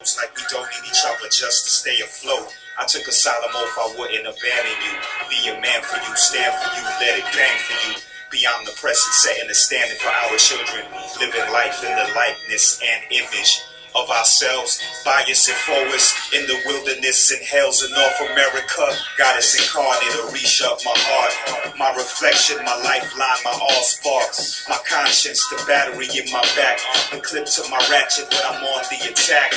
It's like we don't need each other just to stay afloat. I took a solemn oath I wouldn't abandon you. Be a man for you, stand for you, let it bang for you. Be omnipresent, setting the standard for our children. Living life in the likeness and image of ourselves, bias and forwards in the wilderness and hells of North America. Goddess incarnate, a reach up my heart, my reflection, my lifeline, my all spark, my conscience, the battery in my back, the clip to my ratchet when I'm on the attack.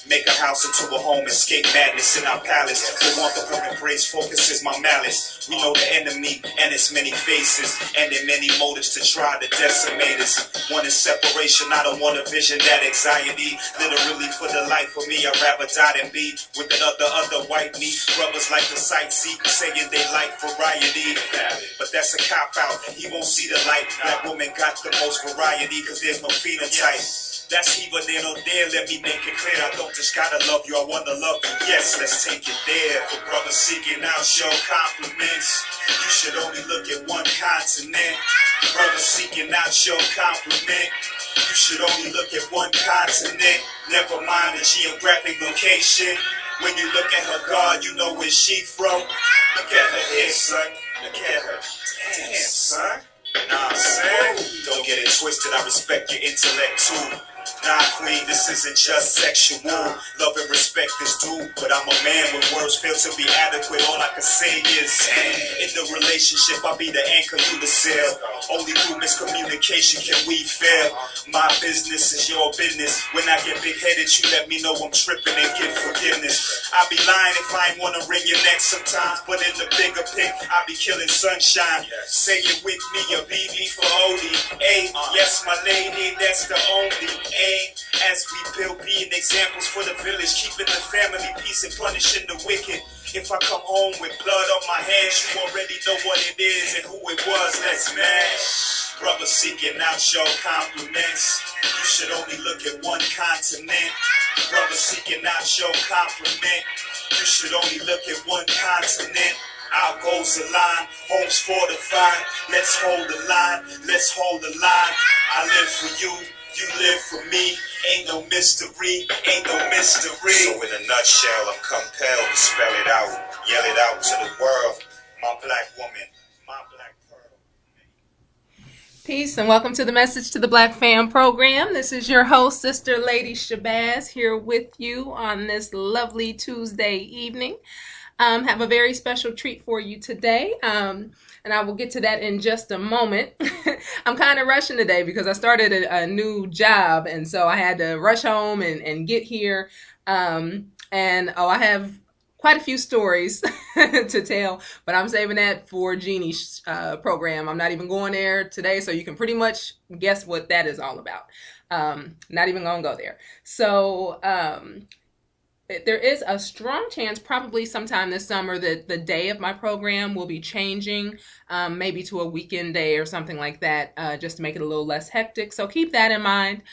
Make a house into a home, escape madness in our palace. The want the permanent praise focuses my malice. We know the enemy and its many faces, and in many motives to try to decimate us. One is separation, I don't want a vision, that anxiety. Literally for the life of me, I'd rather die than be with other white meat. Brothers like the sightsee, saying they like variety. But that's a cop-out, he won't see the light. That woman got the most variety, cause there's no phenotype. That's either there or there, let me make it clear. I don't just gotta love you, I wanna love you. Yes, let's take it there. For brothers seeking out your compliments, you should only look at one continent. Brothers seeking out your compliment, you should only look at one continent. Never mind the geographic location. When you look at her God, you know where she from. Look at her hair, son. Look at her. Damn, son. Nah, I'm saying, don't get it twisted, I respect your intellect too. Nah, queen, this isn't just sexual. Love and respect is due, but I'm a man when words fail to be adequate. All I can say is, in the relationship, I'll be the anchor, you the sail. Only through miscommunication can we fail. My business is your business. When I get big-headed, you let me know I'm tripping and give forgiveness. I'd be lying if I ain't wanna wring your neck sometimes, but in the bigger pic, I be killing sunshine. Say it with me, a BB for Odie. A, yes, my lady, that's the only aim. As we build being examples for the village, keeping the family peace and punishing the wicked. If I come home with blood on my hands, you already know what it is and who it was. Let's smash. Brothers seeking out your compliments, you should only look at one continent. Brothers seeking out your compliment, you should only look at one continent. Our goals align, homes fortified. Let's hold the line, let's hold the line. I live for you, you live for me. Ain't no mystery, ain't no mystery. So in a nutshell, I'm compelled to spell it out, yell it out to the world. My black woman, my black pearl. Peace and welcome to the Message to the Black Fam program. This is your host, Sister Lady Shabazz, here with you on this lovely Tuesday evening. Have a very special treat for you today, and I will get to that in just a moment. I'm kind of rushing today because I started a new job, and so I had to rush home and get here. I have quite a few stories to tell, but I'm saving that for Jeannie's program. I'm not even going there today, so you can pretty much guess what that is all about. Not even gonna go there. So there is a strong chance probably sometime this summer that the day of my program will be changing, maybe to a weekend day or something like that, just to make it a little less hectic. So keep that in mind.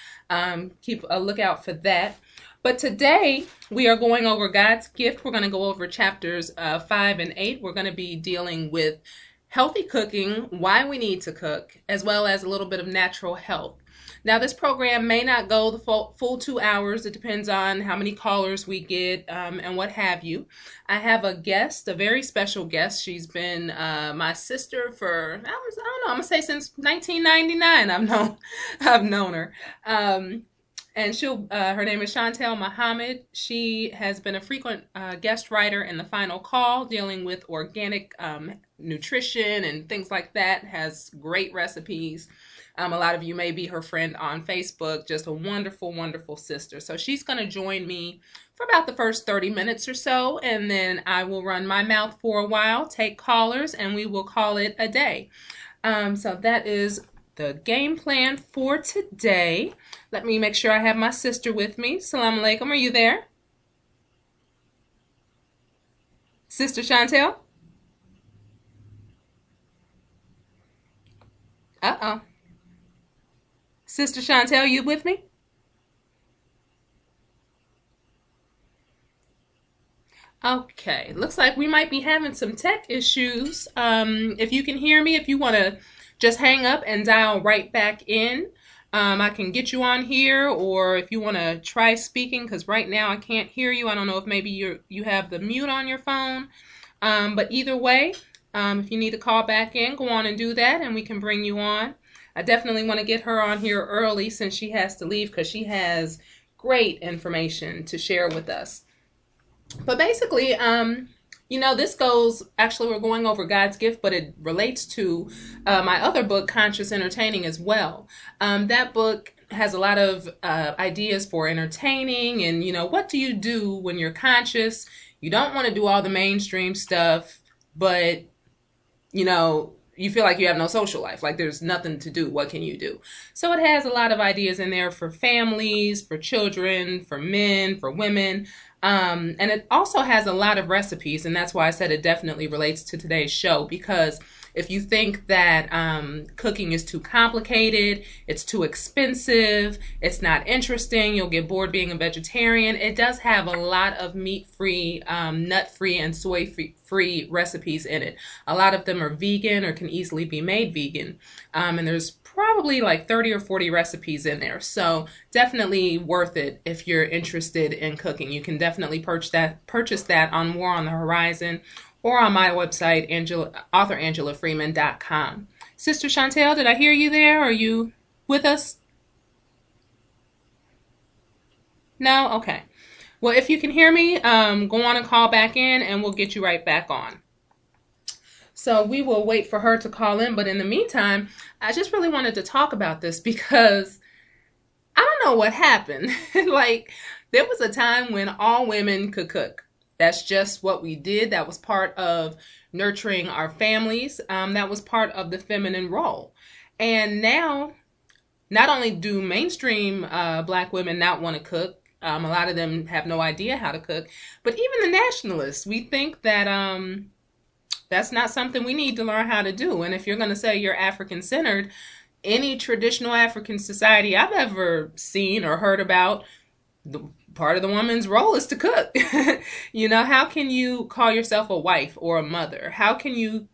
Keep a lookout for that. But today we are going over God's gift. We're going to go over chapters 5 and 8. We're going to be dealing with healthy cooking, why we need to cook, as well as a little bit of natural health. Now, this program may not go the full 2 hours. It depends on how many callers we get and what have you. I have a guest, a very special guest. She's been my sister for, I don't know, I'm going to say since 1999 I've known her. And her name is Shawntell Muhammad. She has been a frequent guest writer in The Final Call, dealing with organic nutrition and things like that, has great recipes. A lot of you may be her friend on Facebook, just a wonderful, wonderful sister. So she's going to join me for about the first 30 minutes or so, and then I will run my mouth for a while, take callers, and we will call it a day. So that is the game plan for today. Let me make sure I have my sister with me. Assalamu alaikum, are you there? Sister Shawntell? Uh-oh. Sister Shawntell, you with me? Okay, looks like we might be having some tech issues. If you can hear me, if you want to just hang up and dial right back in, I can get you on here, or if you want to try speaking, because right now I can't hear you. I don't know if maybe you have the mute on your phone. But either way, if you need to call back in, go on and do that, and we can bring you on. I definitely want to get her on here early since she has to leave, because she has great information to share with us. But basically, this goes, actually, we're going over God's gift, but it relates to my other book, Conscious Entertaining, as well. That book has a lot of ideas for entertaining, and, what do you do when you're conscious? You don't want to do all the mainstream stuff, but, you feel like you have no social life, like there's nothing to do. What can you do? So it has a lot of ideas in there for families, for children, for men, for women. And it also has a lot of recipes, and that's why I said it definitely relates to today's show, because if you think that cooking is too complicated, it's too expensive, it's not interesting, you'll get bored being a vegetarian, it does have a lot of meat-free, nut-free, and soy-free recipes in it. A lot of them are vegan or can easily be made vegan, and there's probably like 30 or 40 recipes in there. So definitely worth it if you're interested in cooking. You can definitely purchase that on More on the Horizon or on my website, authorangela.freeman.com. Sister Shawntell, did I hear you there? Are you with us? No? Okay. Well, if you can hear me, go on and call back in and we'll get you right back on. So we will wait for her to call in. But in the meantime, I just really wanted to talk about this because I don't know what happened. Like, there was a time when all women could cook. That's just what we did. That was part of nurturing our families. That was part of the feminine role. And now, not only do mainstream Black women not want to cook, a lot of them have no idea how to cook, but even the nationalists, we think that that's not something we need to learn how to do. And if you're going to say you're African-centered, any traditional African society I've ever seen or heard about, part of the woman's role is to cook. How can you call yourself a wife or a mother? How can you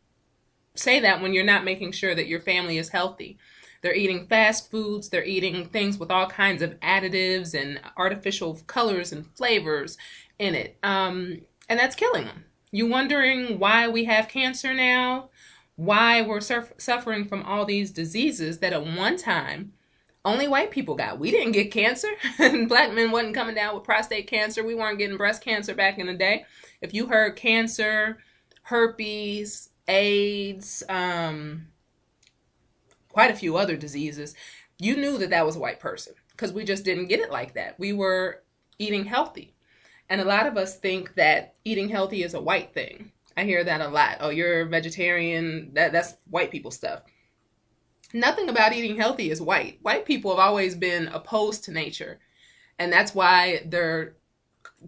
say that when you're not making sure that your family is healthy? They're eating fast foods. They're eating things with all kinds of additives and artificial colors and flavors in it. And that's killing them. You wondering why we have cancer now? Why we're suffering from all these diseases that at one time only white people got. We didn't get cancer. Black men wasn't coming down with prostate cancer. We weren't getting breast cancer back in the day. If you heard cancer, herpes, AIDS, quite a few other diseases, you knew that that was a white person because we just didn't get it like that. We were eating healthy. And a lot of us think that eating healthy is a white thing. I hear that a lot. Oh, you're a vegetarian. That's white people stuff. Nothing about eating healthy is white. White people have always been opposed to nature. And that's why they're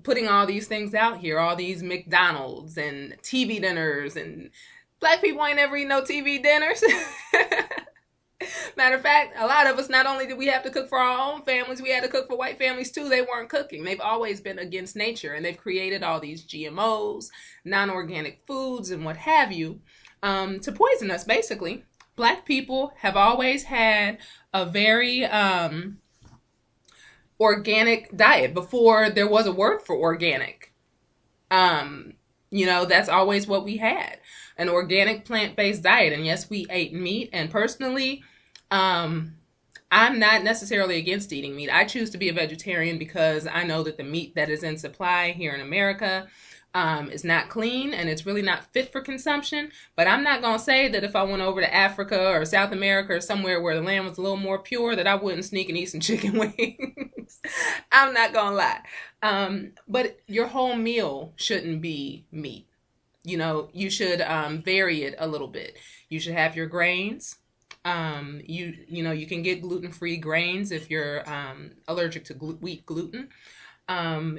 putting all these things out here, all these McDonald's and TV dinners. And Black people ain't never eaten no TV dinners. Matter of fact, a lot of us, not only did we have to cook for our own families, we had to cook for white families too. They weren't cooking. They've always been against nature, and they've created all these GMOs, non-organic foods, and what have you, to poison us, basically. Black people have always had a very organic diet before there was a word for organic. That's always what we had, an organic plant-based diet. And yes, we ate meat. And personally, I'm not necessarily against eating meat. I choose to be a vegetarian because I know that the meat that is in supply here in America is not clean and it's really not fit for consumption. But I'm not going to say that if I went over to Africa or South America or somewhere where the land was a little more pure that I wouldn't sneak and eat some chicken wings. I'm not going to lie. But your whole meal shouldn't be meat. You should vary it a little bit. You should have your grains. You can get gluten-free grains if you're allergic to wheat gluten.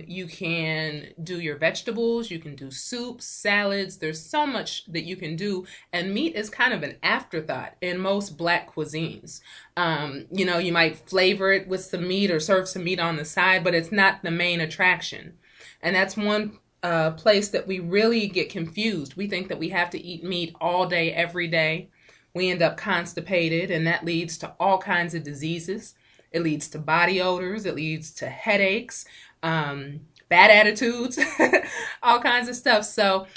You can do your vegetables, you can do soups, salads. There's so much that you can do, and meat is kind of an afterthought in most Black cuisines. You might flavor it with some meat or serve some meat on the side, but it's not the main attraction. And that's one place that we really get confused. We think that we have to eat meat all day, every day. We end up constipated, and that leads to all kinds of diseases. It leads to body odors. It leads to headaches, bad attitudes, all kinds of stuff. So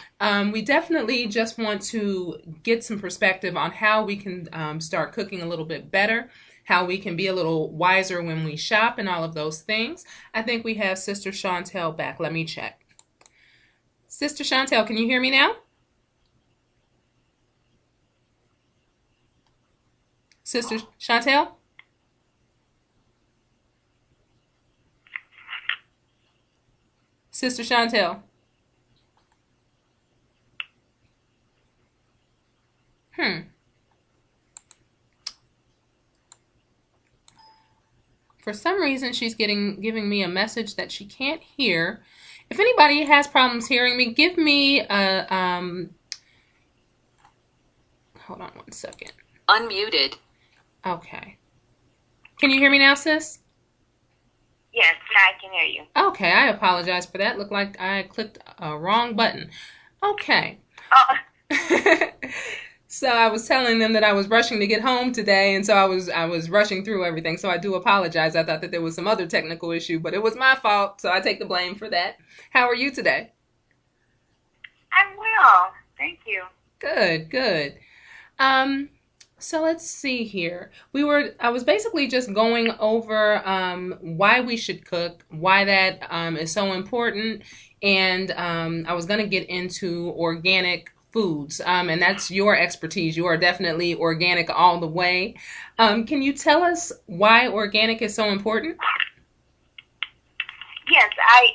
we definitely just want to get some perspective on how we can start cooking a little bit better, how we can be a little wiser when we shop and all of those things. I think we have Sister Shawntell back. Let me check. Sister Shawntell, can you hear me now? Sister Shawntell? Sister Shawntell? For some reason, she's giving me a message that she can't hear. If anybody has problems hearing me, give me a hold on one second. Unmuted. Okay. Can you hear me now, sis? Yes, now I can hear you. Okay, I apologize for that. Looked like I clicked a wrong button. Okay. Oh. So I was telling them that I was rushing to get home today, and so I was rushing through everything. So I do apologize. I thought that there was some other technical issue, but it was my fault, so I take the blame for that. How are you today? I'm well, thank you. Good, good. So let's see here. I was basically just going over why we should cook, why that is so important, and I was going to get into organic foods, and that's your expertise. You are definitely organic all the way. Can you tell us why organic is so important? Yes, I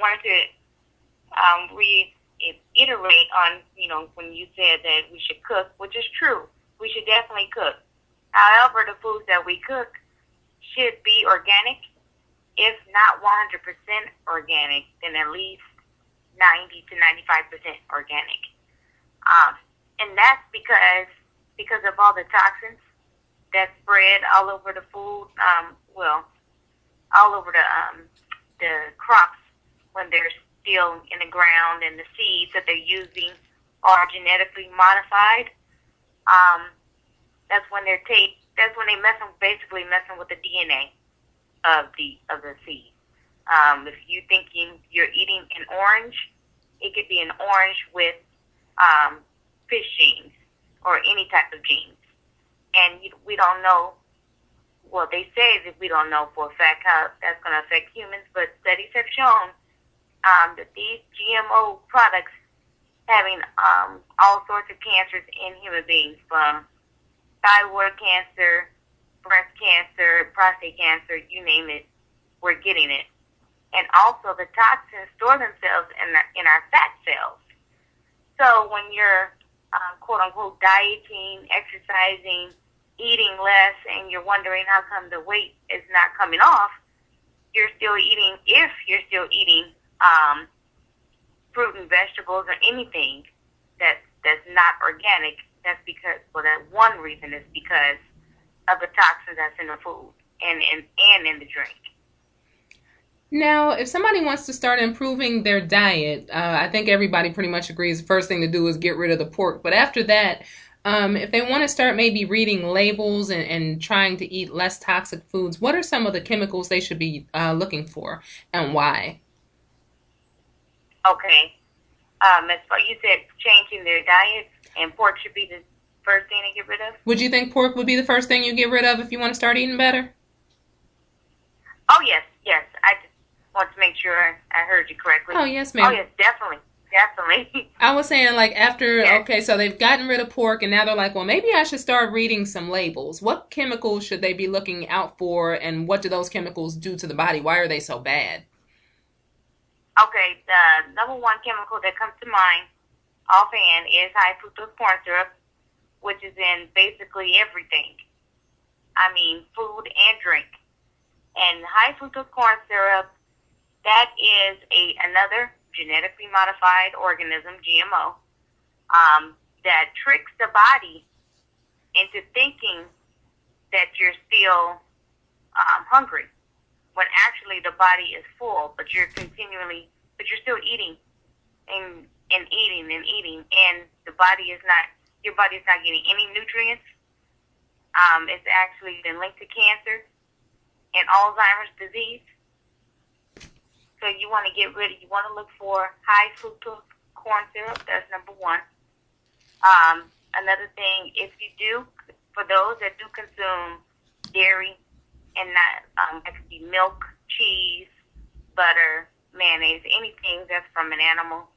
wanted to reiterate on, when you said that we should cook, which is true. We should definitely cook. However, the foods that we cook should be organic. If not 100% organic, then at least 90 to 95% organic. And that's because of all the toxins that spread all over the food, all over the crops when they're still in the ground, and the seeds that they're using are genetically modified. That's when they basically messing with the DNA of the seed. If you thinking you're eating an orange, it could be an orange with fish genes or any type of genes. And we don't know, well, they say that we don't know for a fact how that's going to affect humans, but studies have shown that these GMO products having all sorts of cancers in human beings, from thyroid cancer, breast cancer, prostate cancer, you name it, we're getting it. And also the toxins store themselves in our fat cells. So when you're quote-unquote dieting, exercising, eating less, and you're wondering how come the weight is not coming off, if you're still eating fruit and vegetables or anything that's not organic, that's because, that one reason is because of the toxins that's in the food and in the drink. Now, if somebody wants to start improving their diet, I think everybody pretty much agrees the first thing to do is get rid of the pork. But after that, if they want to start maybe reading labels and trying to eat less toxic foods, what are some of the chemicals they should be looking for, and why? Okay. As far you said, changing their diet, and pork should be the first thing to get rid of? Would you think pork would be the first thing you get rid of if you want to start eating better? Oh, yes. I just want to make sure I heard you correctly. Oh, yes, ma'am. Oh, yes, definitely. I was saying, like, after, yes. Okay, so they've gotten rid of pork, and now they're like, well, maybe I should start reading some labels. What chemicals should they be looking out for, and what do those chemicals do to the body? Why are they so bad? Okay, the number one chemical that comes to mind offhand is high fructose corn syrup, which is in basically everything. I mean, food and drink. And high fructose corn syrup, that is another genetically modified organism, GMO, that tricks the body into thinking that you're still hungry, when actually the body is full, but you're still eating and eating, and your body is not getting any nutrients, It's actually been linked to cancer and Alzheimer's disease. So you want to look for high fructose corn syrup. That's number one. Another thing, if you do, for those that do consume dairy and not, that could be milk, cheese, butter, mayonnaise, anything that's from an animal,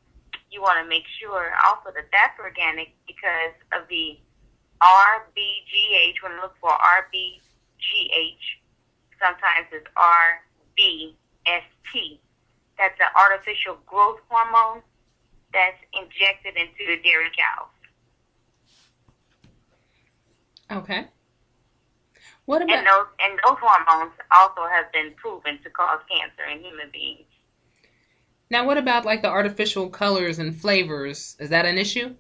you want to make sure also that that's organic because of the RBGH. When you look for RBGH, sometimes it's RBST. That's an artificial growth hormone that's injected into the dairy cows. Okay. What about and those hormones also have been proven to cause cancer in human beings. Now, what about like the artificial colors and flavors? Is that an issue?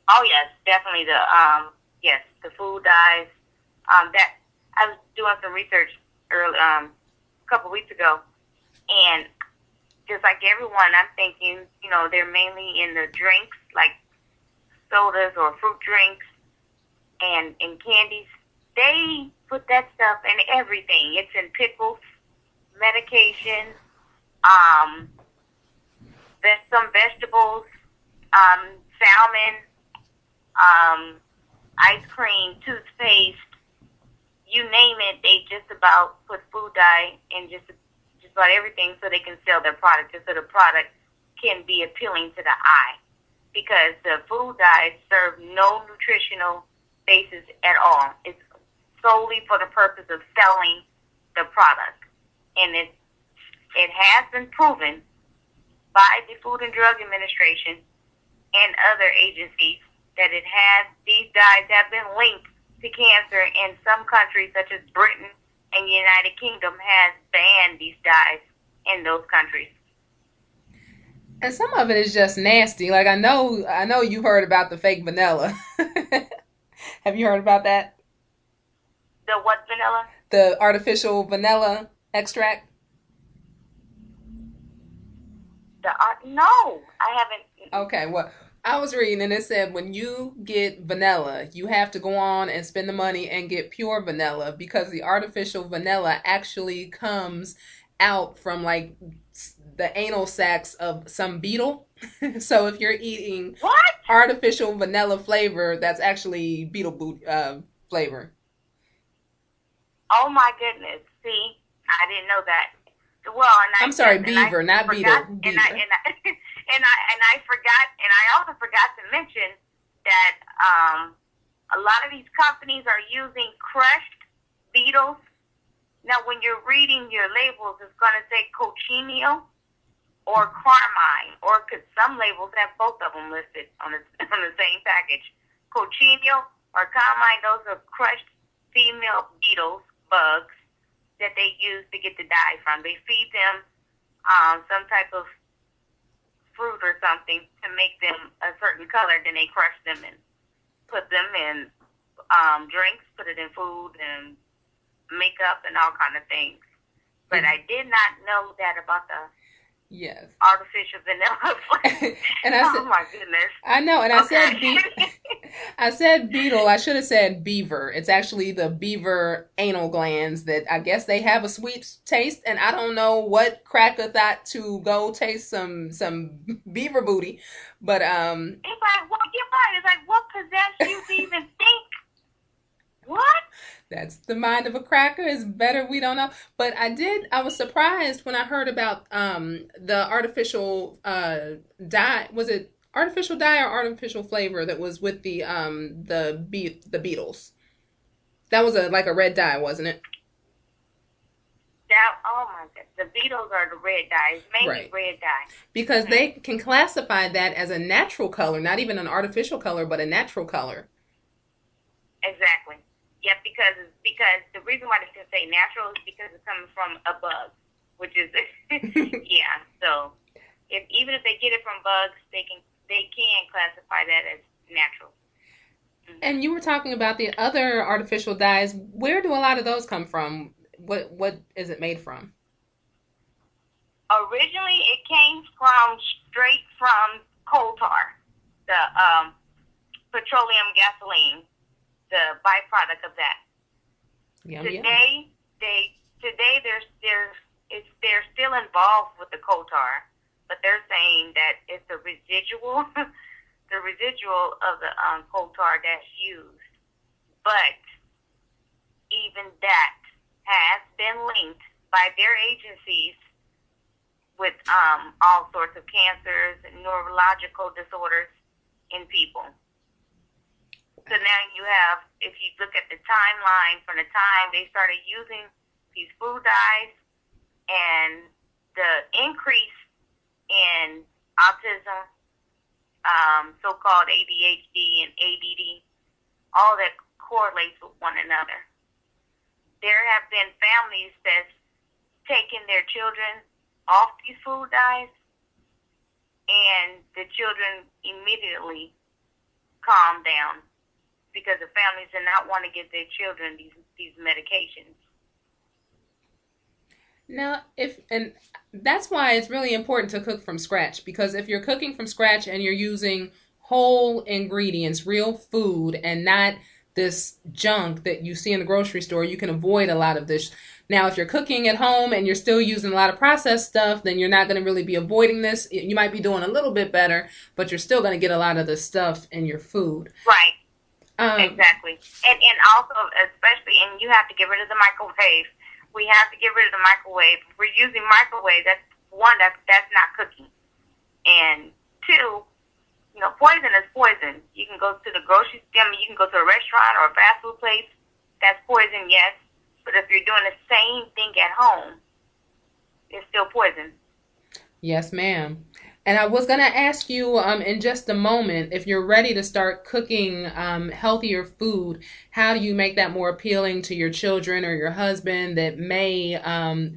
Oh yes, definitely the food dyes. That I was doing some research a couple weeks ago, and just like everyone, I'm thinking, they're mainly in the drinks like sodas or fruit drinks and in candies. They put that stuff in everything. It's in pickles, medication, some vegetables, salmon, ice cream, toothpaste, you name it. They just about put food dye in just about everything so they can sell their product, just so the product can be appealing to the eye. Because the food dyes serve no nutritional basis at all. It's solely for the purpose of selling the product. And it has been proven by the Food and Drug Administration and other agencies that these dyes have been linked to cancer, in some countries such as Britain and the United Kingdom has banned these dyes in those countries. And some of it is just nasty. Like I know you heard about the fake vanilla. Have you heard about that? The what vanilla? The artificial vanilla extract. No, I haven't. Okay, well, I was reading and it said when you get vanilla, you have to go on and spend the money and get pure vanilla because the artificial vanilla actually comes out from like the anal sacs of some beetle. So if you're eating artificial vanilla flavor, that's actually beetle flavor. Oh my goodness! See, I didn't know that. Well, I'm sorry, beaver, not beetle. Beaver. And I forgot, and I also forgot to mention that a lot of these companies are using crushed beetles. Now, when you're reading your labels, it's going to say cochineal or carmine, or could some labels have both of them listed on the same package. Cochineal or carmine, those are crushed female beetles, bugs, that they use to get the dye from. They feed them some type of fruit or something to make them a certain color, then they crush them and put them in drinks, put it in food and makeup and all kind of things. But I did not know that about the artificial vanilla flavor. And I said, oh my goodness. I know, and I said beetle. I should have said beaver. It's actually the beaver anal glands that I guess they have a sweet taste, and I don't know what cracker thought to go taste some beaver booty, but it's like what possessed you to even think? What? That's the mind of a cracker. Is better we don't know. But I was surprised when I heard about the artificial dye. Was it artificial dye or artificial flavor that was with the beetles? That was like a red dye, wasn't it? Oh my God. The beetles are the red dye. It's mainly red dye. Because they can classify that as a natural color, not even an artificial color, but a natural color. Exactly. Yeah, because the reason why they can say natural is because it's coming from a bug, which is yeah. So even if they get it from bugs, they can classify that as natural. Mm-hmm. And you were talking about the other artificial dyes. Where do a lot of those come from? What is it made from? Originally, it came straight from coal tar, the petroleum gasoline. the byproduct of that. Yum, Today, they're still involved with the coal tar, but they're saying that it's the residual, the residual of the coal tar that's used. But even that has been linked by their agencies with all sorts of cancers and neurological disorders in people. So now you have, if you look at the timeline from the time they started using these food dyes and the increase in autism, so-called ADHD and ADD, all that correlates with one another. There have been families that's taken their children off these food dyes, and the children immediately calm down because the families do not want to give their children these medications. Now, and that's why it's really important to cook from scratch, because if you're cooking from scratch and you're using whole ingredients, real food, and not this junk that you see in the grocery store, you can avoid a lot of this. Now, if you're cooking at home and you're still using a lot of processed stuff, then you're not going to really be avoiding this. You might be doing a little bit better, but you're still going to get a lot of the stuff in your food. Right. Exactly. And also, especially, and you have to get rid of the microwave. We have to get rid of the microwave. If we're using microwave, that's one, that's not cooking. And two, poison is poison. You can go to the grocery store, you can go to a restaurant or a fast food place. That's poison, yes. But if you're doing the same thing at home, it's still poison. Yes, ma'am. And I was going to ask you in just a moment, if you're ready to start cooking healthier food, how do you make that more appealing to your children or your husband that may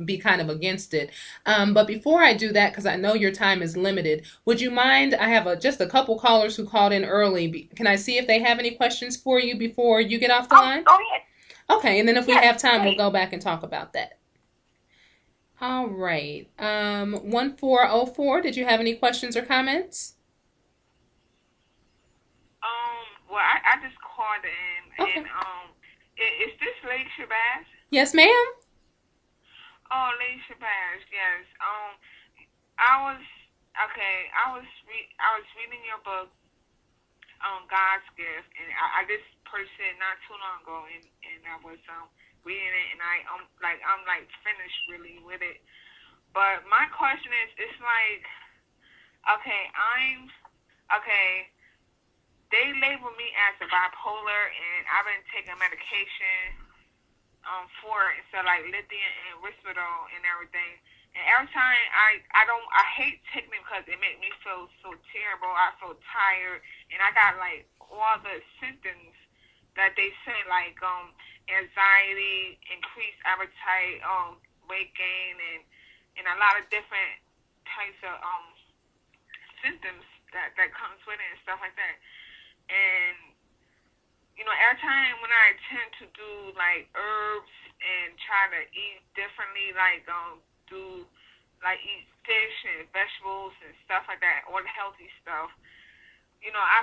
be kind of against it? But before I do that, because I know your time is limited, would you mind, I have just a couple callers who called in early. Can I see if they have any questions for you before you get off the line? Go ahead. Okay, and then if we have time, we'll go back and talk about that. All right. 1404, did you have any questions or comments? Well, I just called in, Okay. and is this Lady Shabazz? Yes, ma'am. Oh, Lady Shabazz, yes. I was reading your book, God's Gift, and I just purchased it not too long ago, and I was reading it, and I'm finished really with it. But my question is, it's like, they label me as a bipolar, and I've been taking medication for it, so like lithium and risperidone and everything. And every time I hate taking it because it makes me feel so terrible. I feel tired, and I got like all the symptoms that they say, like anxiety, increased appetite, weight gain, and a lot of different types of symptoms that comes with it and stuff like that. And every time when I tend to do like herbs and try to eat differently, like eat fish and vegetables and stuff like that, all the healthy stuff, I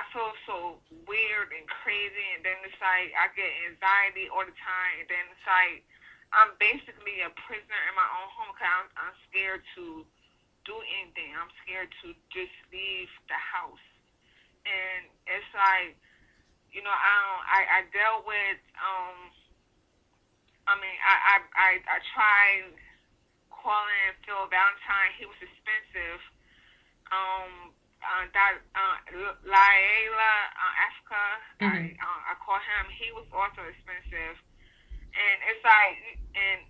feel so weird and crazy, and then it's like I get anxiety all the time, and then it's like I'm basically a prisoner in my own home because I'm scared to do anything. I'm scared to just leave the house, and it's like I dealt with I tried calling Phil Valentine. He was expensive. Laela, Africa. Mm-hmm. I called him. He was also expensive, and it's like and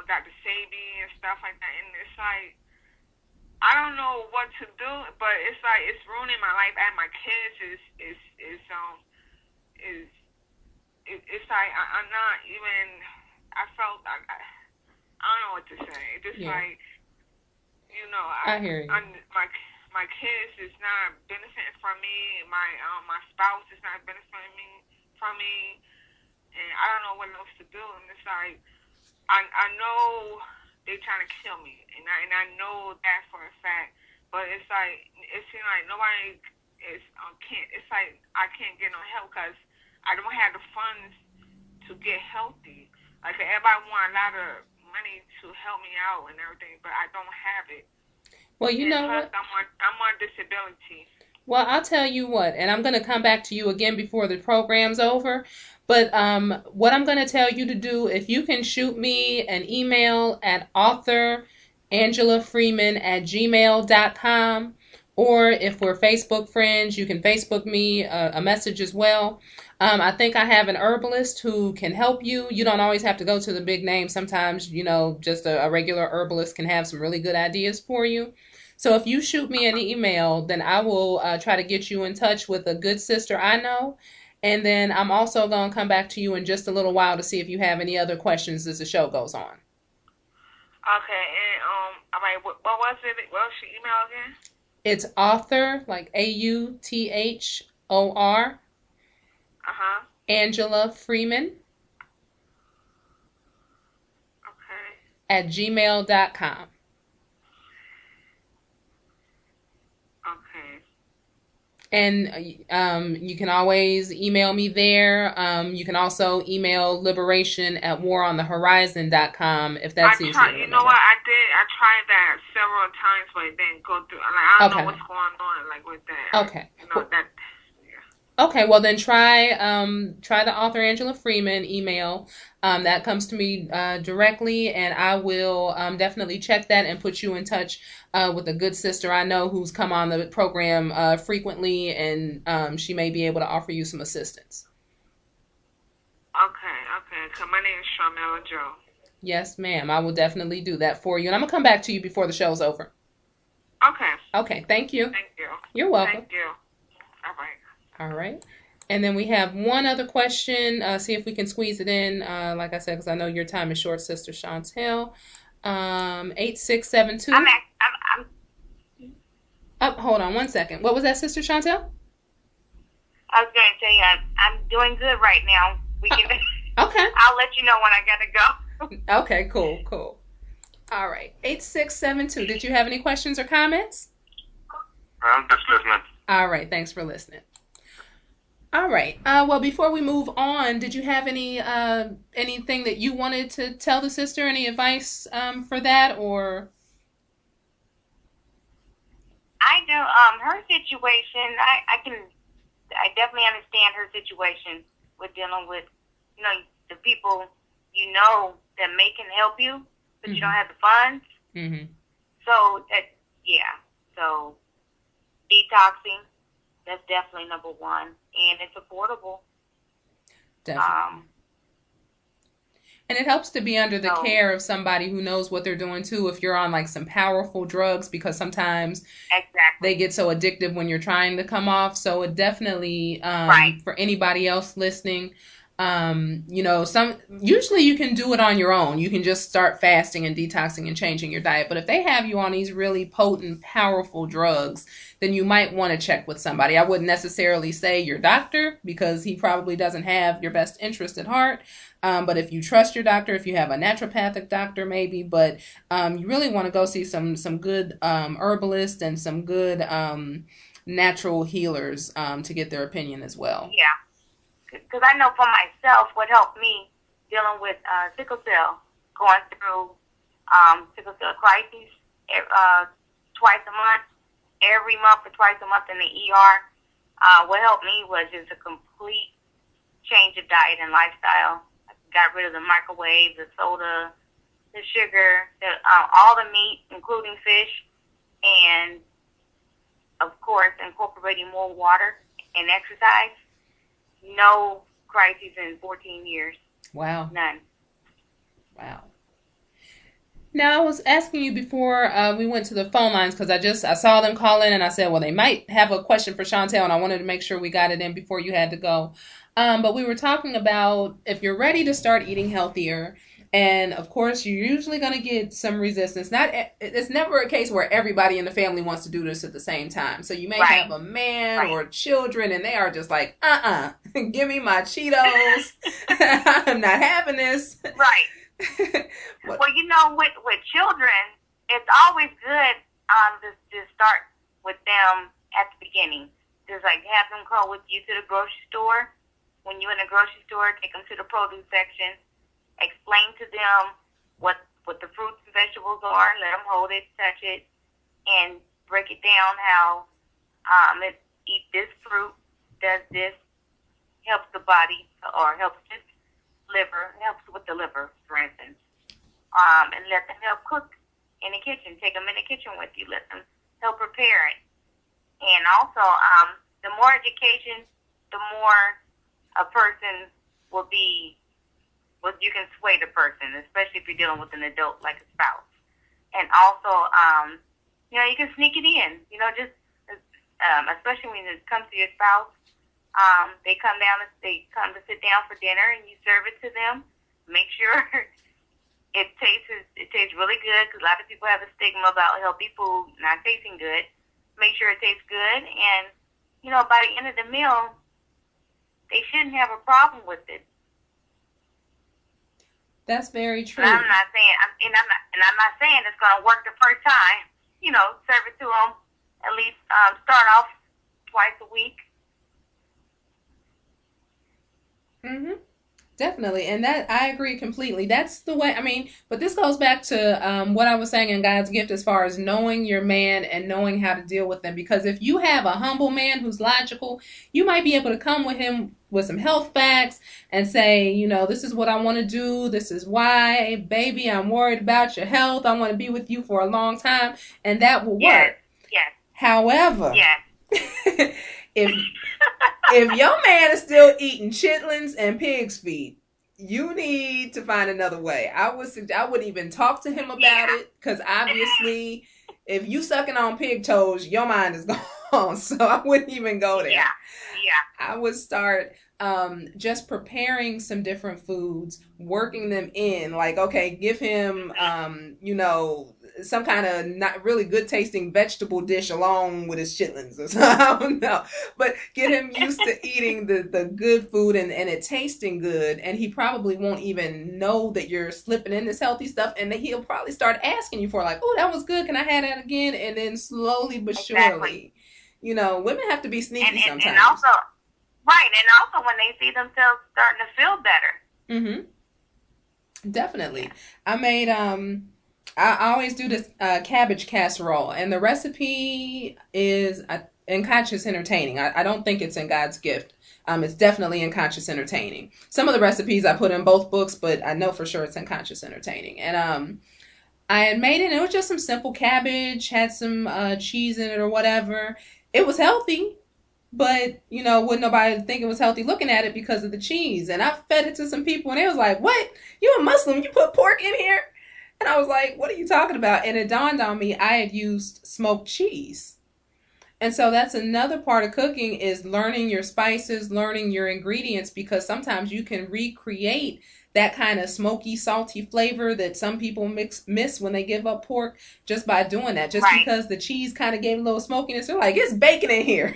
Dr. Sabi and stuff like that. And it's like I don't know what to do, but it's like it's ruining my life. And my kids it's like I'm not even. I felt I don't know what to say. It's just like I hear you. My kids is not benefiting from me. My spouse is not benefiting from me, and I don't know what else to do. And it's like I know they're trying to kill me, and I know that for a fact. But it's like it seems like nobody it's like I can't get no help because I don't have the funds to get healthy. Like everybody want a lot of money to help me out and everything, but I don't have it. Well, you And know plus, what? I'm on disability. Well, I'll tell you what, and I'm going to come back to you again before the program's over. But what I'm going to tell you to do, if you can shoot me an email at author.angelafreeman@gmail.com, or if we're Facebook friends, you can Facebook me a message as well. I think I have an herbalist who can help you. You don't always have to go to the big name. Sometimes, just a regular herbalist can have some really good ideas for you. So if you shoot me an email, then I will try to get you in touch with a good sister I know. And then I'm also going to come back to you in just a little while to see if you have any other questions as the show goes on. Okay, and all right, what was it? What was your email again? It's author, like AUTHOR, Angela Freeman at gmail.com. Okay. And you can always email me there. You can also email liberation@waronthehorizon.com if that's easier to remember. You know what? I tried that several times, but it didn't go through. Like, I don't know what's going on, like, with that. Okay. Yeah. Okay, well then try the author Angela Freeman email. That comes to me directly, and I will definitely check that and put you in touch with a good sister I know who's come on the program frequently, and she may be able to offer you some assistance. Okay. My name is Shawntell Joe. Yes, ma'am. I will definitely do that for you, and I'm gonna come back to you before the show's over. Okay. Okay. Thank you. Thank you. You're welcome. Thank you. All right. All right. And then we have one other question. See if we can squeeze it in. Like I said, because I know your time is short, Sister Shawntell. 8672. I'm hold on one second. What was that, Sister Shawntell? I was going to tell you, I'm doing good right now. We can. Okay. I'll let you know when I gotta go. Okay. Cool. All right. 8672. Did you have any questions or comments? I'm just listening. All right. Thanks for listening. All right. Well, before we move on, did you have anything that you wanted to tell the sister? Any advice for that, or? I do. Her situation, I definitely understand her situation with dealing with, the people that may can help you, but you don't have the funds. Mm-hmm. So so detoxing. That's definitely number one, and it's affordable. Definitely. And it helps to be under the care of somebody who knows what they're doing too. If you're on like some powerful drugs, because sometimes they get so addictive when you're trying to come off. So it definitely, for anybody else listening, usually you can do it on your own. You can just start fasting and detoxing and changing your diet. But if they have you on these really potent, powerful drugs, then you might want to check with somebody. I wouldn't necessarily say your doctor, because he probably doesn't have your best interest at heart. But if you trust your doctor, if you have a naturopathic doctor, maybe, but you really want to go see some good herbalists and some good natural healers to get their opinion as well. Yeah. Because I know for myself what helped me dealing with sickle cell, going through sickle cell crises twice a month, every month or twice a month in the ER. What helped me was just a complete change of diet and lifestyle. I got rid of the microwave, the soda, the sugar, all the meat, including fish, and, of course, incorporating more water and exercise. No crises in 14 years. Wow. None. Wow. Now, I was asking you before we went to the phone lines, because I saw them call in, and I said, well, they might have a question for Shawntell, and I wanted to make sure we got it in before you had to go. But we were talking about if you're ready to start eating healthier, and of course, you're usually going to get some resistance. It's never a case where everybody in the family wants to do this at the same time. So you may have a man or children, and they are just like, give me my Cheetos. I'm not having this. Right. Well, with children, it's always good to start with them at the beginning. just like have them come with you to the grocery store. When you're in the grocery store, take them to the produce section. Explain to them what the fruits and vegetables are. Let them hold it, touch it, and break it down how eat this fruit, does this, helps the body, or helps this liver, helps with the liver, for instance. And let them help cook in the kitchen. Take them in the kitchen with you. Let them help prepare it. And also, the more education, the more a person will be, well, you can sway the person, especially if you're dealing with an adult like a spouse. And also, you can sneak it in. Just especially when it comes to your spouse, they come to sit down for dinner, and you serve it to them. Make sure it tastes really good, because a lot of people have a stigma about healthy food not tasting good. Make sure it tastes good, and by the end of the meal, they shouldn't have a problem with it. That's very true. And I'm not saying it's going to work the first time. Serve it to them. At least start off twice a week. Definitely. And that I agree completely. That's the way, but this goes back to what I was saying in God's gift as far as knowing your man and knowing how to deal with them. Because if you have a humble man who's logical, you might be able to come with him with some health facts and say, this is what I want to do. This is why, baby, I'm worried about your health. I want to be with you for a long time. And that will work. Yes. However, if your man is still eating chitlins and pig's feet, you need to find another way. I wouldn't even talk to him about it, because obviously, if you sucking on pig toes, your mind is gone. So I wouldn't even go there. Yeah. I would start just preparing some different foods, working them in. Like, okay, give him some kind of not really good tasting vegetable dish along with his chitlins or something. I don't know. But get him used to eating the good food and it tasting good. And he probably won't even know that you're slipping in this healthy stuff. And then he'll probably start asking you for, like, oh, that was good. Can I have that again? And then slowly but surely, women have to be sneaky sometimes. And also, when they see themselves starting to feel better. Definitely. I made, I always do this cabbage casserole, and the recipe is in Conscious Entertaining. I don't think it's in God's Gift. It's definitely in Conscious Entertaining. Some of the recipes I put in both books, but I know for sure it's in Conscious Entertaining. And I had made it, and it was just some simple cabbage, had some cheese in it or whatever. It was healthy, but, wouldn't nobody think it was healthy looking at it because of the cheese. And I fed it to some people, and they was like, what? You a Muslim? You put pork in here? And I was like, what are you talking about? And it dawned on me, I had used smoked cheese. And so that's another part of cooking, is learning your spices, learning your ingredients, because sometimes you can recreate that kind of smoky, salty flavor that some people miss when they give up pork just by doing that. Just because the cheese kind of gave a little smokiness. They're like, it's bacon in here.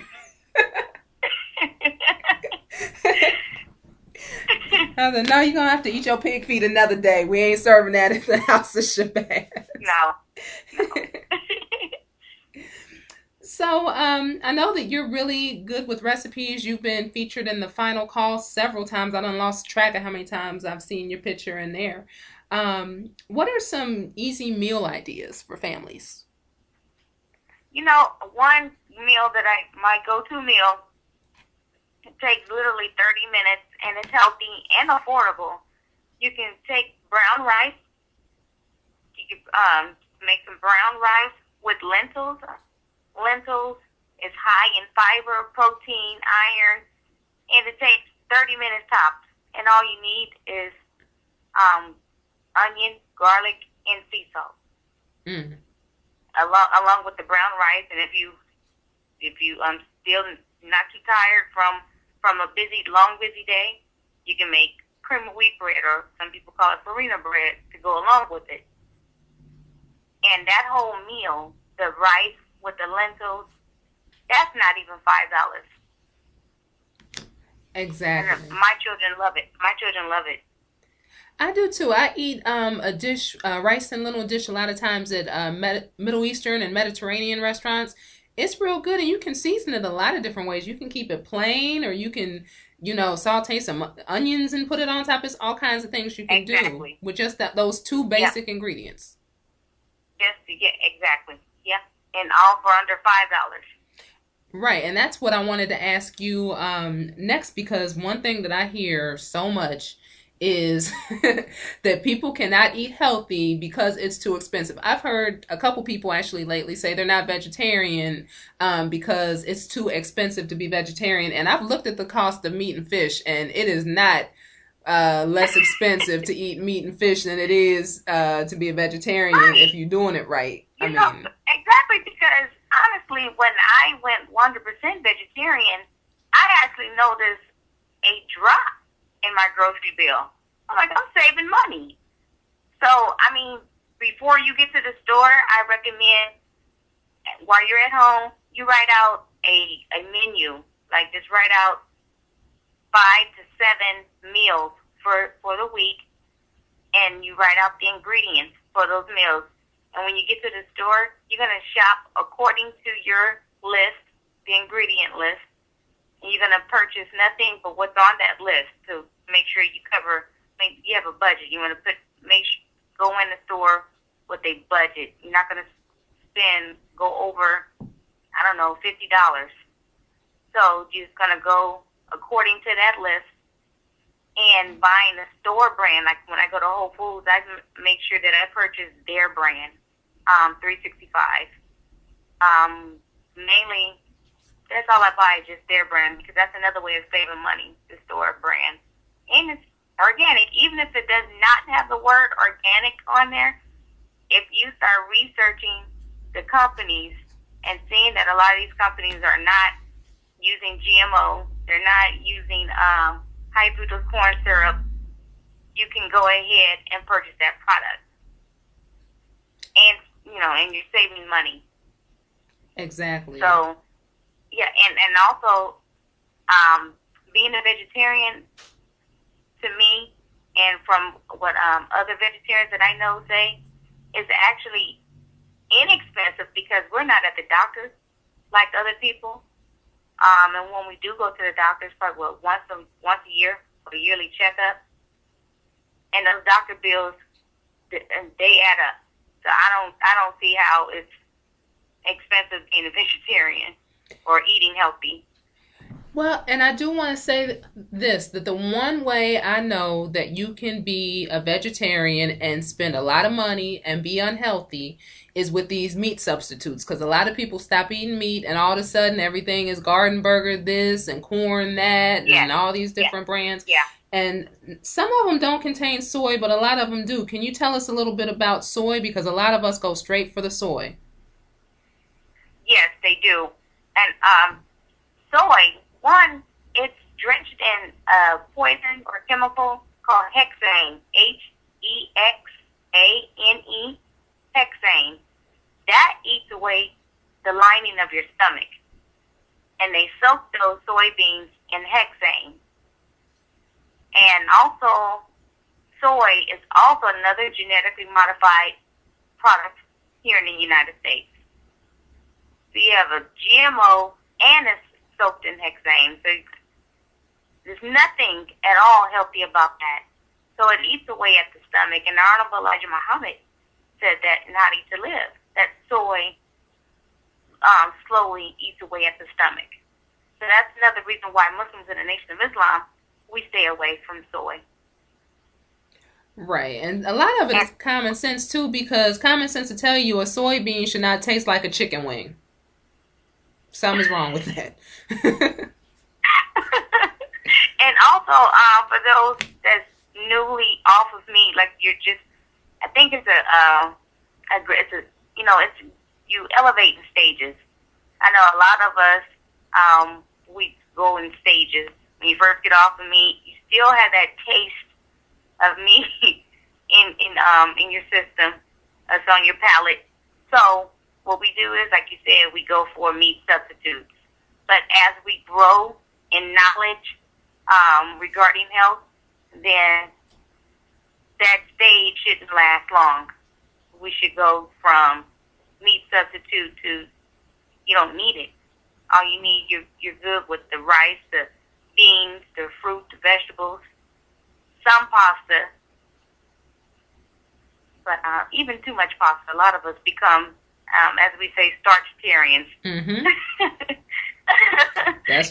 I said, no, you're going to have to eat your pig feet another day. We ain't serving that in the house of Shabazz. No. So I know that you're really good with recipes. You've been featured in the Final Call several times. I done lost track of how many times I've seen your picture in there. What are some easy meal ideas for families? One meal my go-to meal, it takes literally 30 minutes, and it's healthy and affordable. You can take brown rice. You can make some brown rice with lentils. Lentils is high in fiber, protein, iron, and it takes 30 minutes tops. And all you need is onion, garlic, and sea salt. Along with the brown rice. And if you still not too tired from a long busy day, you can make cream of wheat bread, or some people call it farina bread, to go along with it. And that whole meal, the rice with the lentils, that's not even $5. Exactly. And my children love it. I do too. I eat a dish, rice and lentil dish, a lot of times at Middle Eastern and Mediterranean restaurants. It's real good, and you can season it a lot of different ways. You can keep it plain, or you can, saute some onions and put it on top. It's all kinds of things you can do with just those two basic ingredients. Yes, yeah, exactly. Yeah, and all for under $5. Right, and that's what I wanted to ask you next, because one thing that I hear so much is that people cannot eat healthy because it's too expensive. I've heard a couple people actually lately say they're not vegetarian because it's too expensive to be vegetarian. And I've looked at the cost of meat and fish, and it is not less expensive to eat meat and fish than it is to be a vegetarian if you're doing it right. Exactly, because honestly, when I went 100% vegetarian, I actually noticed a drop in my grocery bill. I'm like, I'm saving money. So, before you get to the store, I recommend, while you're at home, you write out a menu. Like, just write out 5 to 7 meals for the week, and you write out the ingredients for those meals. And when you get to the store, you're going to shop according to your list, the ingredient list, and you're going to purchase nothing but what's on that list to make sure you you have a budget. You want to go in the store with a budget. You're not going to go over, $50. So you're just going to go according to that list and buying the store brand. Like when I go to Whole Foods, I make sure that I purchase their brand, 365. Mainly, that's all I buy, just their brand, because that's another way of saving money, the store brand. And it's organic, even if it does not have the word organic on there. If you start researching the companies and seeing that a lot of these companies are not using GMO, they're not using high fructose corn syrup, you can go ahead and purchase that product. And, and you're saving money. Exactly. So, yeah, and also, being a vegetarian, to me, and from what other vegetarians that I know say, is actually inexpensive because we're not at the doctor like other people. And when we do go to the doctors, probably once a year for a yearly checkup, and those doctor bills, they add up. So I don't see how it's expensive being a vegetarian or eating healthy. Well, and I do want to say this, that the one way I know that you can be a vegetarian and spend a lot of money and be unhealthy is with these meat substitutes, because a lot of people stop eating meat and all of a sudden everything is garden burger this and corn that and all these different brands. Yeah. And some of them don't contain soy, but a lot of them do. Can you tell us a little bit about soy? Because a lot of us go straight for the soy. Yes, they do. And soy, one, it's drenched in a poison or chemical called hexane, Hexane, hexane. That eats away the lining of your stomach. And they soak those soybeans in hexane. And also, soy is also another genetically modified product here in the United States. So you have a GMO and it's soaked in hexane. So there's nothing at all healthy about that. So it eats away at the stomach. And Honorable Elijah Muhammad said that in How to Eat to Live, that soy slowly eats away at the stomach. So that's another reason why Muslims in the Nation of Islam, we stay away from soy. Right, and a lot of it is common sense too, because common sense will tell you a soybean should not taste like a chicken wing. Something's wrong with that. And also, for those that's newly off of meat, like you're just, I think it's you elevate in stages. I know a lot of us, we go in stages. When you first get off of meat, you still have that taste of meat in your system. It's on your palate. So what we do is, like you said, we go for meat substitutes. But as we grow in knowledge regarding health, then that stage shouldn't last long. We should go from meat substitute to You don't need it. All you need, you're good with the rice, the beans, the fruit, the vegetables, some pasta. But even too much pasta, a lot of us become, as we say, starchitarians. Mm-hmm.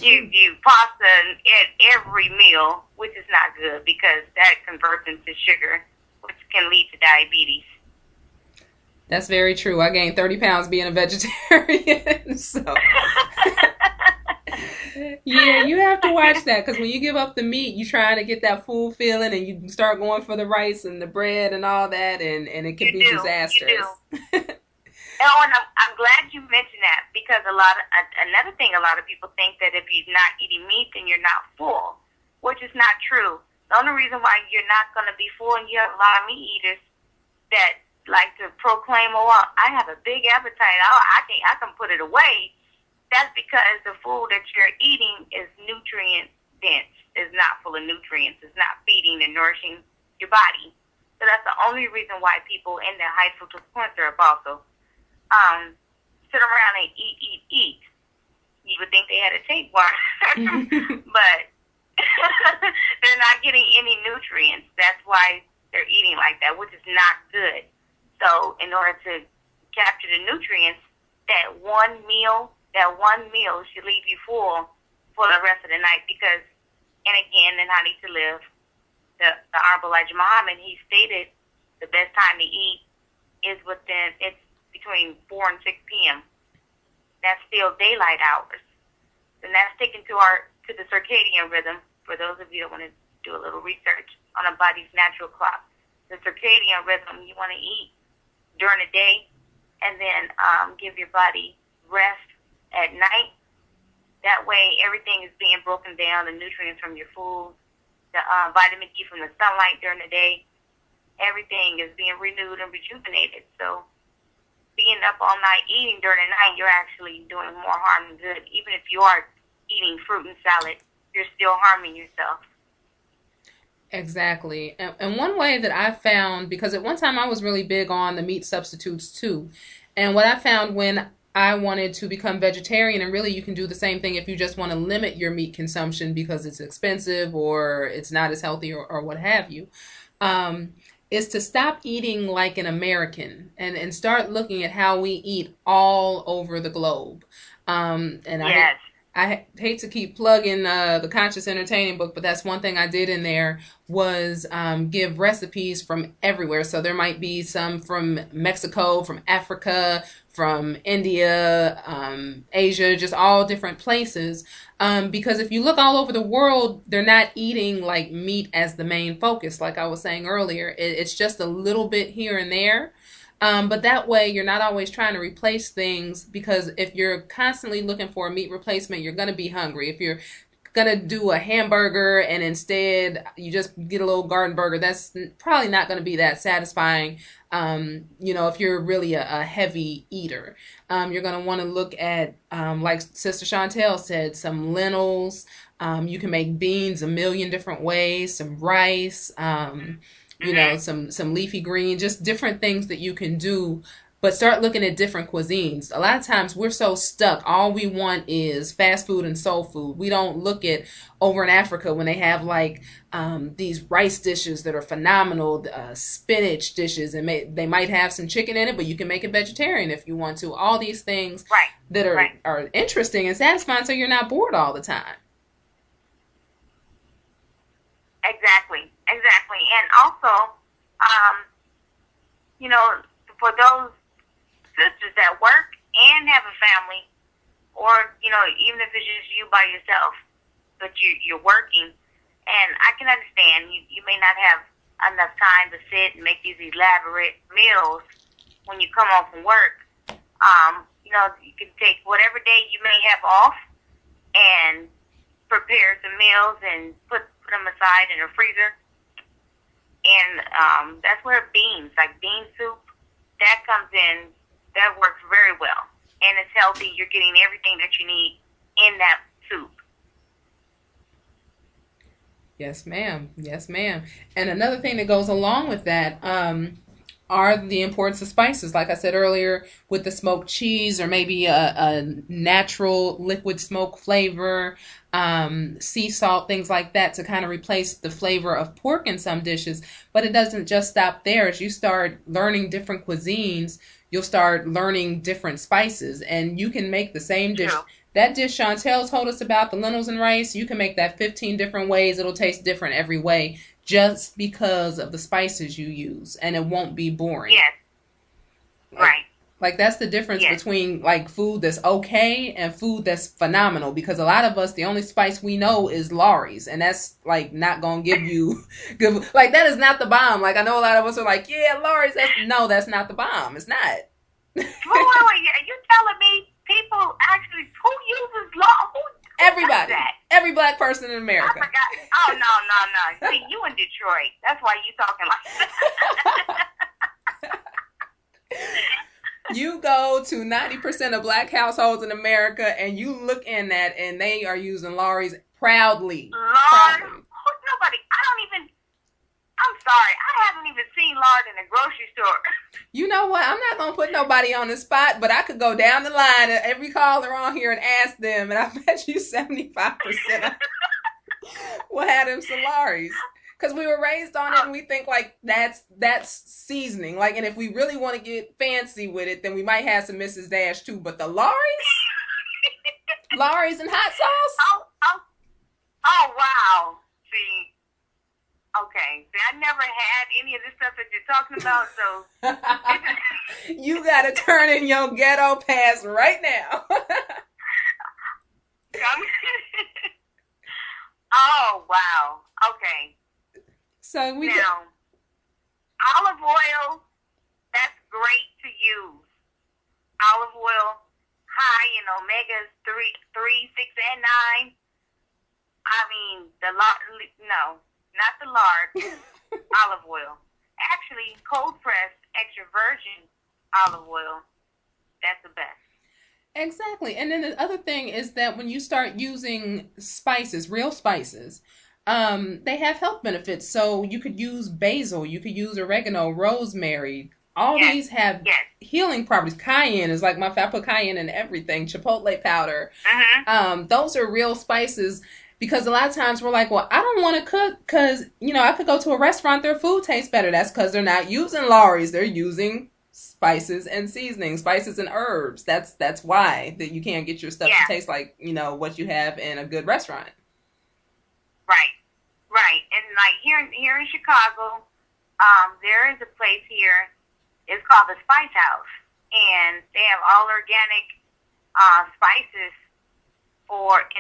You pasta at every meal, which is not good because that converts into sugar, which can lead to diabetes. That's very true. I gained 30 pounds being a vegetarian. So, yeah, you have to watch that because when you give up the meat, you try to get that full feeling and you start going for the rice and the bread and all that, and it can be disastrous. You do. Oh, and I'm glad you mentioned that because another thing, a lot of people think that if you're not eating meat, then you're not full, which is not true. The only reason why you're not going to be full, and you have a lot of meat eaters that like to proclaim, "Oh, I have a big appetite. I can put it away." That's because the food that you're eating is nutrient dense. Is not full of nutrients. It's not feeding and nourishing your body. So that's the only reason why people in the high fructose corn syrup also sit around and eat. You would think they had a tapeworm, but they're not getting any nutrients. That's why they're eating like that, which is not good. So in order to capture the nutrients, that one meal should leave you full for the rest of the night because, and again, in How I Need to Live, the Honorable Elijah Muhammad, he stated the best time to eat is between 4 and 6 p.m. That's still daylight hours. And that's sticking to the circadian rhythm. For those of you that want to do a little research on a body's natural clock, the circadian rhythm, you want to eat during the day and then give your body rest at night. That way everything is being broken down, the nutrients from your food, the vitamin D from the sunlight during the day, everything is being renewed and rejuvenated. So being up all night eating during the night, you're actually doing more harm than good. Even if you are eating fruit and salad, you're still harming yourself. Exactly. And one way that I found, because at one time I was really big on the meat substitutes too, and what I found when I wanted to become vegetarian, and really you can do the same thing if you just want to limit your meat consumption because it's expensive or it's not as healthy or what have you, is to stop eating like an American and start looking at how we eat all over the globe. Yes. I hate to keep plugging the Conscious Entertaining book, but that's one thing I did in there was give recipes from everywhere. So there might be some from Mexico, from Africa, from India, Asia, just all different places. Because if you look all over the world, they're not eating like meat as the main focus. Like I was saying earlier, it's just a little bit here and there. But that way you're not always trying to replace things, because if you're constantly looking for a meat replacement, you're going to be hungry. If you're going to do a hamburger and instead you just get a little garden burger, that's probably not going to be that satisfying. If you're really a heavy eater, you're going to want to look at, like Sister Shawntell said, some lentils. You can make beans a million different ways, some rice, some leafy green, just different things that you can do. But start looking at different cuisines. A lot of times we're so stuck. All we want is fast food and soul food. We don't look at over in Africa when they have like these rice dishes that are phenomenal, spinach dishes, and they might have some chicken in it, but you can make it vegetarian if you want to. All these things that are interesting and satisfying, so you're not bored all the time. Exactly. And also, for those sisters that work and have a family, or, even if it's just you by yourself, but you're working, and I can understand you may not have enough time to sit and make these elaborate meals when you come home from work. You can take whatever day you may have off and prepare some meals and put them aside in a freezer. And that's where beans, like bean soup, that comes in. That works very well. And it's healthy. You're getting everything that you need in that soup. Yes, ma'am. And another thing that goes along with that, are the importance of spices. Like I said earlier, with the smoked cheese or maybe a natural liquid smoke flavor, sea salt, things like that to kind of replace the flavor of pork in some dishes. But it doesn't just stop there. As you start learning different cuisines, you'll start learning different spices, and you can make the same dish. True. That dish Chantel told us about, the lentils and rice, you can make that 15 different ways. It'll taste different every way just because of the spices you use, and it won't be boring. Yes. Right. Like that's the difference between like food that's okay and food that's phenomenal, because a lot of us, the only spice we know is Lawry's, and that's like not gonna give you good. Like that is not the bomb. Like I know a lot of us are like, yeah, Lawry's. That's not the bomb. It's not. Wait, you telling me people actually who uses law? Everybody. That? Every black person in America. I forgot. Oh no. See, you in Detroit. That's why you talking like that. You go to 90% of black households in America, and you look in that, and they are using Lawry's proudly. Nobody. I'm sorry. I haven't even seen lard in a grocery store. You know what? I'm not going to put nobody on the spot, but I could go down the line at every caller on here and ask them, and I bet you 75% will have them some Lawry's. Because we were raised on it, and we think like that's seasoning. Like, and if we really want to get fancy with it, then we might have some Mrs. Dash too. But the Lawry's and hot sauce. Oh wow. See, okay. See, I never had any of this stuff that you're talking about, so you gotta turn in your ghetto pass right now. Oh wow. Okay. So now, olive oil, that's great to use. Olive oil, high in omegas 3, 6, and 9. I mean, not the lard, olive oil. Actually, cold pressed extra virgin olive oil, that's the best. Exactly. And then the other thing is that when you start using spices, real spices, they have health benefits. So you could use basil, you could use oregano, rosemary. All these have healing properties. Cayenne is like I put cayenne in everything. Chipotle powder. Those are real spices, because a lot of times we're like, well, I don't want to cook because, I could go to a restaurant, their food tastes better. That's because they're not using Lawry's. They're using spices and seasonings, spices and herbs. That's why that you can't get your stuff to taste like, what you have in a good restaurant. Right. And like here in Chicago, there is a place here. It's called the Spice House, and they have all organic spices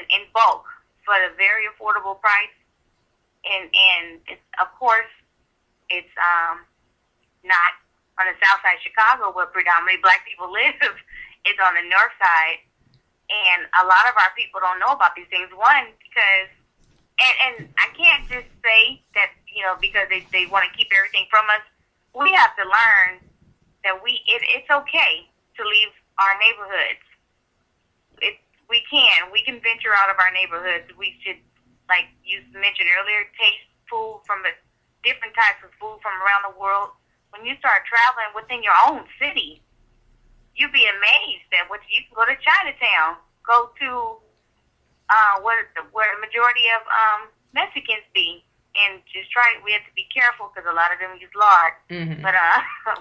in bulk for a very affordable price. And it's, of course, it's not on the south side of Chicago where predominantly black people live. It's on the north side, and a lot of our people don't know about these things. One, because And I can't just say that, because they want to keep everything from us. We have to learn that it's okay to leave our neighborhoods. We can venture out of our neighborhoods. We should, like you mentioned earlier, taste food from different types of food from around the world. When you start traveling within your own city, you'd be amazed that you can go to Chinatown, go to where the majority of Mexicans be, and just we have to be careful because a lot of them use lard. But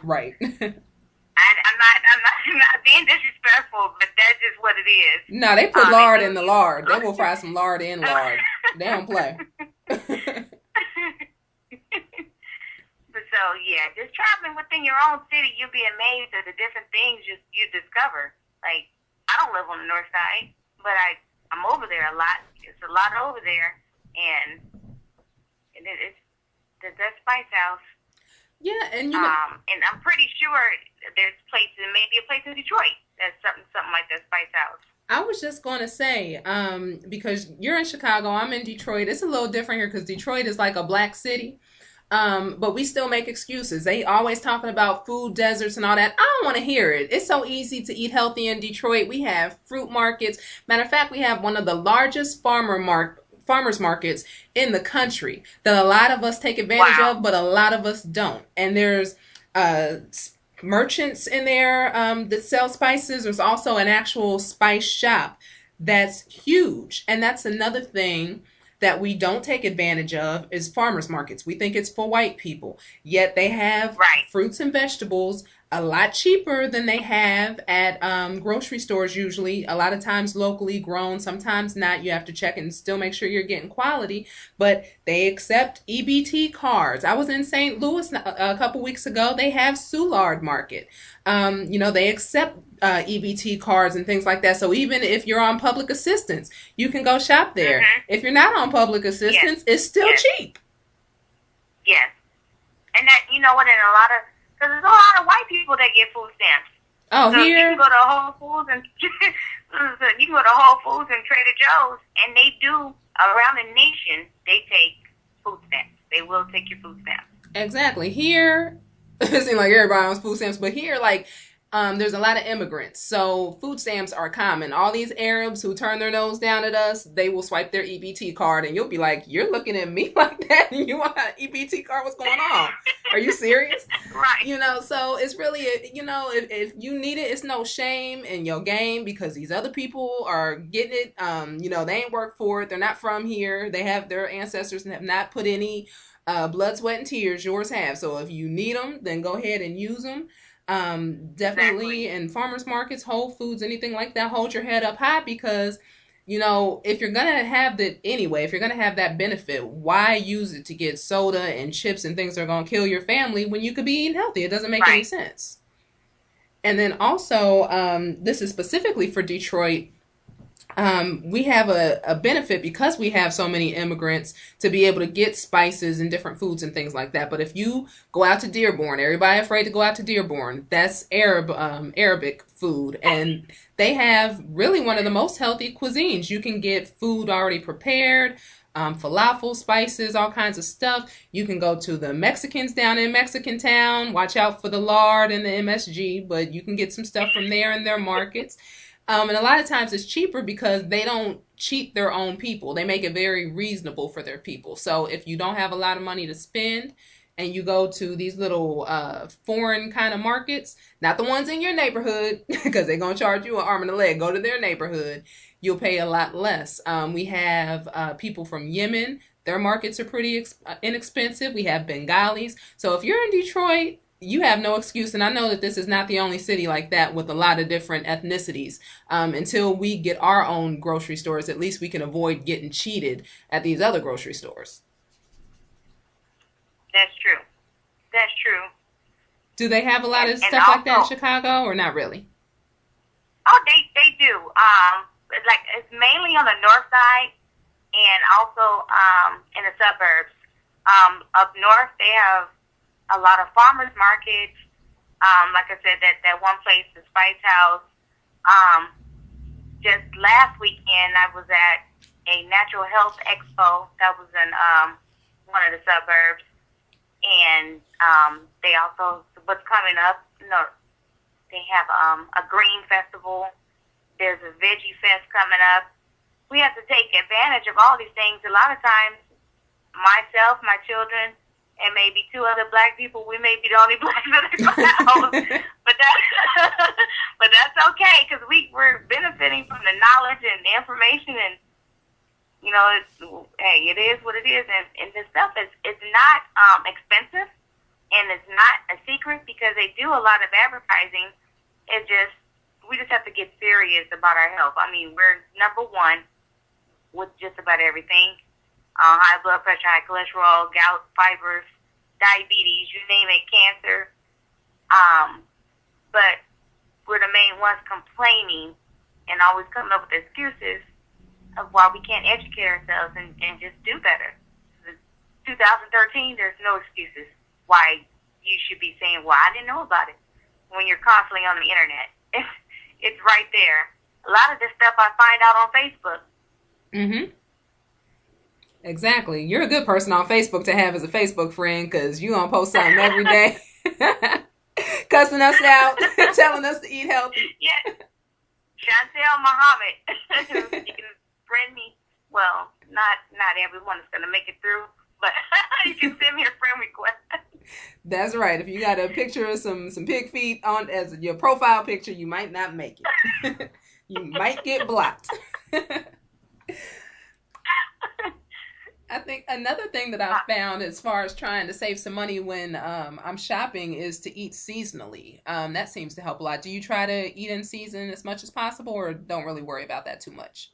right. I'm not being disrespectful, but that's just what it is. No, they put lard in the lard. They will fry some lard in lard. They don't play. So yeah, just traveling within your own city, you'll be amazed at the different things you discover. Like, I don't live on the north side, but I'm over there a lot. It's a lot over there, and it's that Spice House. Yeah, and and I'm pretty sure there's places, maybe a place in Detroit that's something like that Spice House. I was just going to say, because you're in Chicago, I'm in Detroit. It's a little different here because Detroit is like a black city. But we still make excuses. They always talking about food deserts and all that. I don't want to hear it. It's so easy to eat healthy in Detroit. We have fruit markets. Matter of fact, we have one of the largest farmers markets in the country that a lot of us take advantage of, but a lot of us don't. And there's merchants in there that sell spices. There's also an actual spice shop that's huge. And that's another thing that we don't take advantage of is farmers markets. We think it's for white people, yet they have fruits and vegetables a lot cheaper than they have at grocery stores usually. A lot of times locally grown, sometimes not. You have to check and still make sure you're getting quality, but they accept EBT cards. I was in St. Louis a couple weeks ago. They have Soulard Market. They accept EBT cards and things like that. So even if you're on public assistance, you can go shop there. Mm-hmm. If you're not on public assistance, it's still cheap. Yes. And that, you know what, in a lot of, because there's a lot of white people that get food stamps. Oh, so here? You can go to Whole Foods and Trader Joe's, and they do, around the nation, they take food stamps. They will take your food stamps. Exactly. Here, it seems like everybody on food stamps, but here, like, there's a lot of immigrants, so food stamps are common. All these Arabs who turn their nose down at us, they will swipe their EBT card, and you'll be like, you're looking at me like that, and you want an EBT card? What's going on? Are you serious? Right. So it's really, if you need it, it's no shame in your game, because these other people are getting it. They ain't worked for it. They're not from here. They have their ancestors and have not put any blood, sweat, and tears. Yours have. So if you need them, then go ahead and use them. Definitely in farmers markets, Whole Foods, anything like that, hold your head up high, because if you're gonna have if you're gonna have that benefit, why use it to get soda and chips and things that are gonna kill your family when you could be eating healthy? It doesn't make any sense. And then also, this is specifically for Detroit. We have a benefit because we have so many immigrants to be able to get spices and different foods and things like that. But if you go out to Dearborn, everybody afraid to go out to Dearborn, that's Arabic food. And they have really one of the most healthy cuisines. You can get food already prepared, falafel, spices, all kinds of stuff. You can go to the Mexicans down in Mexican Town. Watch out for the lard and the MSG, but you can get some stuff from there in their markets. And a lot of times it's cheaper because they don't cheat their own people. They make it very reasonable for their people. So if you don't have a lot of money to spend and you go to these little foreign kind of markets, not the ones in your neighborhood, because they're going to charge you an arm and a leg. Go to their neighborhood. You'll pay a lot less. We have people from Yemen. Their markets are pretty inexpensive. We have Bengalis. So if you're in Detroit, you have no excuse, and I know that this is not the only city like that with a lot of different ethnicities. Until we get our own grocery stores, at least we can avoid getting cheated at these other grocery stores. That's true. That's true. Do they have a lot of stuff like that in Chicago, or not really? Oh, they do. It's mainly on the north side, and also in the suburbs. Up north, they have a lot of farmers markets. Like I said, that one place, the Spice House. Just last weekend, I was at a natural health expo that was in one of the suburbs, and they also, what's coming up, they have a green festival. There's a veggie fest coming up. We have to take advantage of all these things. A lot of times, myself, my children, and maybe two other black people, we may be the only blacks in the crowd. but that's okay, because we're benefiting from the knowledge and the information, and it is what it is, and this stuff it's not expensive, and it's not a secret, because they do a lot of advertising. We just have to get serious about our health. I mean, we're number one with just about everything. High blood pressure, high cholesterol, gout, fibers, diabetes, you name it, cancer. But we're the main ones complaining and always coming up with excuses of why we can't educate ourselves and just do better. 2013, there's no excuses why you should be saying, well, I didn't know about it, when you're constantly on the internet. It's right there. A lot of this stuff I find out on Facebook. Mm-hmm. Exactly. You're a good person on Facebook to have as a Facebook friend, because you're going to post something every day. Cussing us out, telling us to eat healthy. Yes. Shawntell Muhammad. You can friend me. Well, not everyone is going to make it through, but you can send me a friend request. That's right. If you got a picture of some pig feet on as your profile picture, you might not make it. You might get blocked. I think another thing that I've found as far as trying to save some money when I'm shopping is to eat seasonally. That seems to help a lot. Do you try to eat in season as much as possible, or don't really worry about that too much?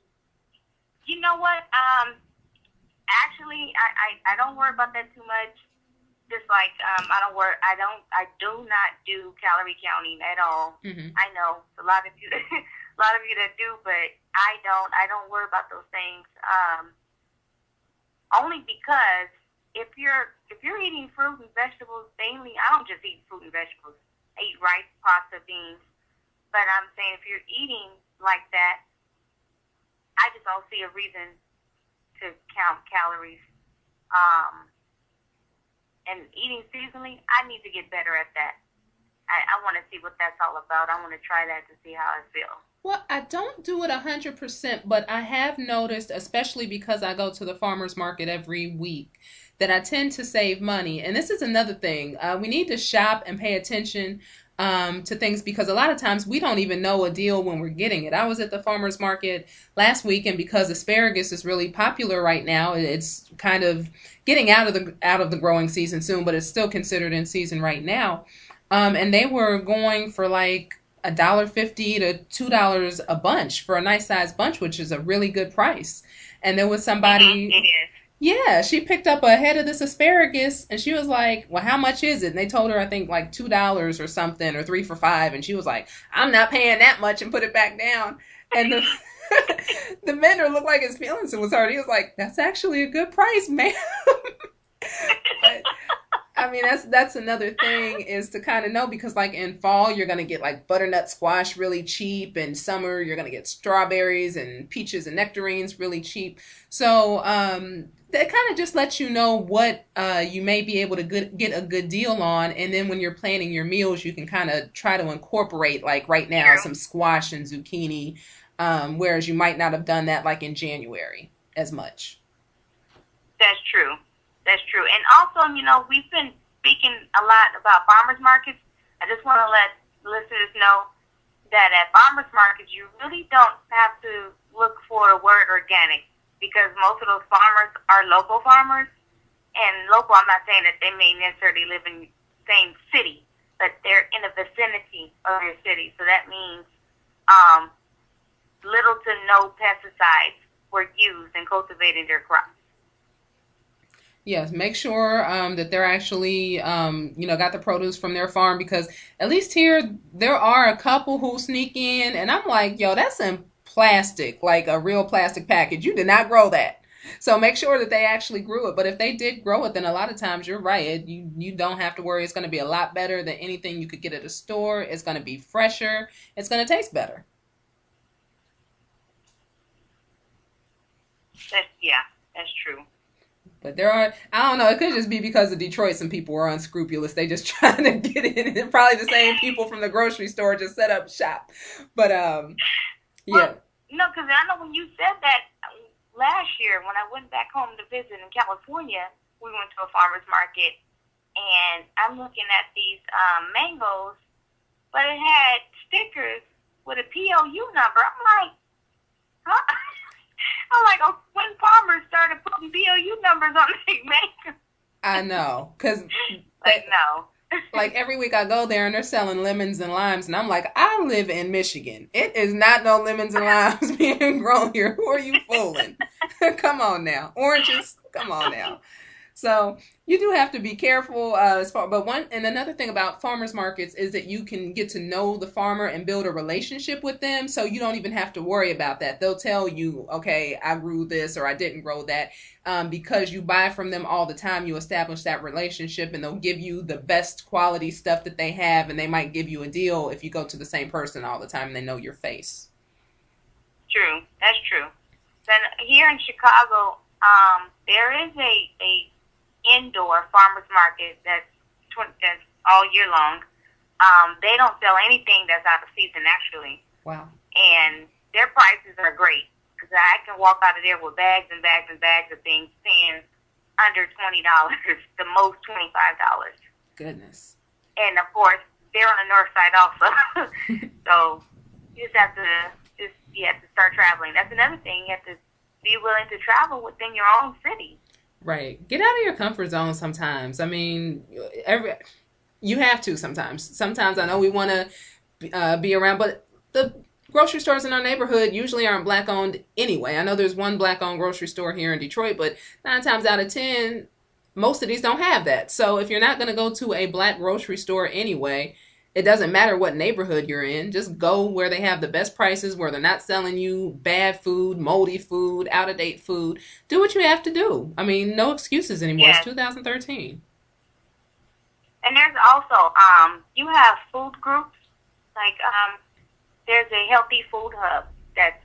You know what? Actually, I don't worry about that too much. Just like I do not do calorie counting at all. Mm-hmm. I know a lot of you, a lot of you that do, but I don't. I don't worry about those things. Only because if you're eating fruit and vegetables daily, I don't just eat fruit and vegetables. I eat rice, pasta, beans. But I'm saying if you're eating like that, I just don't see a reason to count calories. And eating seasonally, I need to get better at that. I want to see what that's all about. I want to try that to see how I feel. Well, I don't do it 100%, but I have noticed, especially because I go to the farmer's market every week, that I tend to save money. And this is another thing. We need to shop and pay attention to things because a lot of times we don't even know a deal when we're getting it. I was at the farmer's market last week, and because asparagus is really popular right now, it's kind of getting out of the growing season soon, but it's still considered in season right now. And they were going for like $1.50 to $2 a bunch for a nice size bunch, which is a really good price. And there was somebody, It is. yeah, she picked up a head of this asparagus and she was like, well, how much is it? And they told her, I think like $2 or something, or 3 for $5. And she was like, I'm not paying that much, and put it back down. And the vendor looked like his feelings was hurt. He was like, that's actually a good price, ma'am. But I mean, that's another thing is to kind of know, because like in fall, you're going to get like butternut squash really cheap. In summer, you're going to get strawberries and peaches and nectarines really cheap. So that kind of just lets you know what you may be able to get a good deal on. And then when you're planning your meals, you can kind of try to incorporate, like right now, some squash and zucchini, whereas you might not have done that like in January as much. That's true. That's true. And also, we've been speaking a lot about farmers markets. I just want to let listeners know that at farmers markets, you really don't have to look for a word organic, because most of those farmers are local farmers. And local, I'm not saying that they may necessarily live in the same city, but they're in the vicinity of your city. So that means little to no pesticides were used in cultivating their crops. Yes, make sure that they're actually, got the produce from their farm, because at least here there are a couple who sneak in, and I'm like, yo, that's in plastic, like a real plastic package. You did not grow that. So make sure that they actually grew it. But if they did grow it, then a lot of times you're right. You don't have to worry. It's going to be a lot better than anything you could get at a store. It's going to be fresher. It's going to taste better. That's true. But there are, I don't know, it could just be because of Detroit, some people were unscrupulous. They just trying to get in. And probably the same people from the grocery store just set up shop. But, yeah. Well, no, because I know when you said that last year, when I went back home to visit in California, we went to a farmer's market, and I'm looking at these mangoes, but it had stickers with a POU number. I'm like, huh? Oh, when farmers started putting POU numbers on their mango. I know, because no. Like every week I go there and they're selling lemons and limes, and I'm like, I live in Michigan. It is not no lemons and limes being grown here. Who are you fooling? Come on now. Oranges, come on now. So you do have to be careful but another thing about farmers markets is that you can get to know the farmer and build a relationship with them, so you don't even have to worry about that. They'll tell you, okay, I grew this or I didn't grow that. Because you buy from them all the time, you establish that relationship, and they'll give you the best quality stuff that they have, and they might give you a deal if you go to the same person all the time and they know your face. True. That's true. Then here in Chicago, there is a indoor farmers market that's all year long. They don't sell anything that's out of season, actually. Wow. And their prices are great, because I can walk out of there with bags and bags and bags of things, paying under $20, the most $25. Goodness. And of course, they're on the north side also. So you just have to start traveling. That's another thing. You have to be willing to travel within your own city. Right. Get out of your comfort zone sometimes. I mean, you have to sometimes. Sometimes I know we want to be around, but the grocery stores in our neighborhood usually aren't black owned anyway. I know there's one black owned grocery store here in Detroit, but 9 times out of 10, most of these don't have that. So if you're not going to go to a black grocery store anyway, it doesn't matter what neighborhood you're in. Just go where they have the best prices, where they're not selling you bad food, moldy food, out-of-date food. Do what you have to do. I mean, no excuses anymore. Yes. It's 2013. And there's also, you have food groups. Like, there's a healthy food hub that's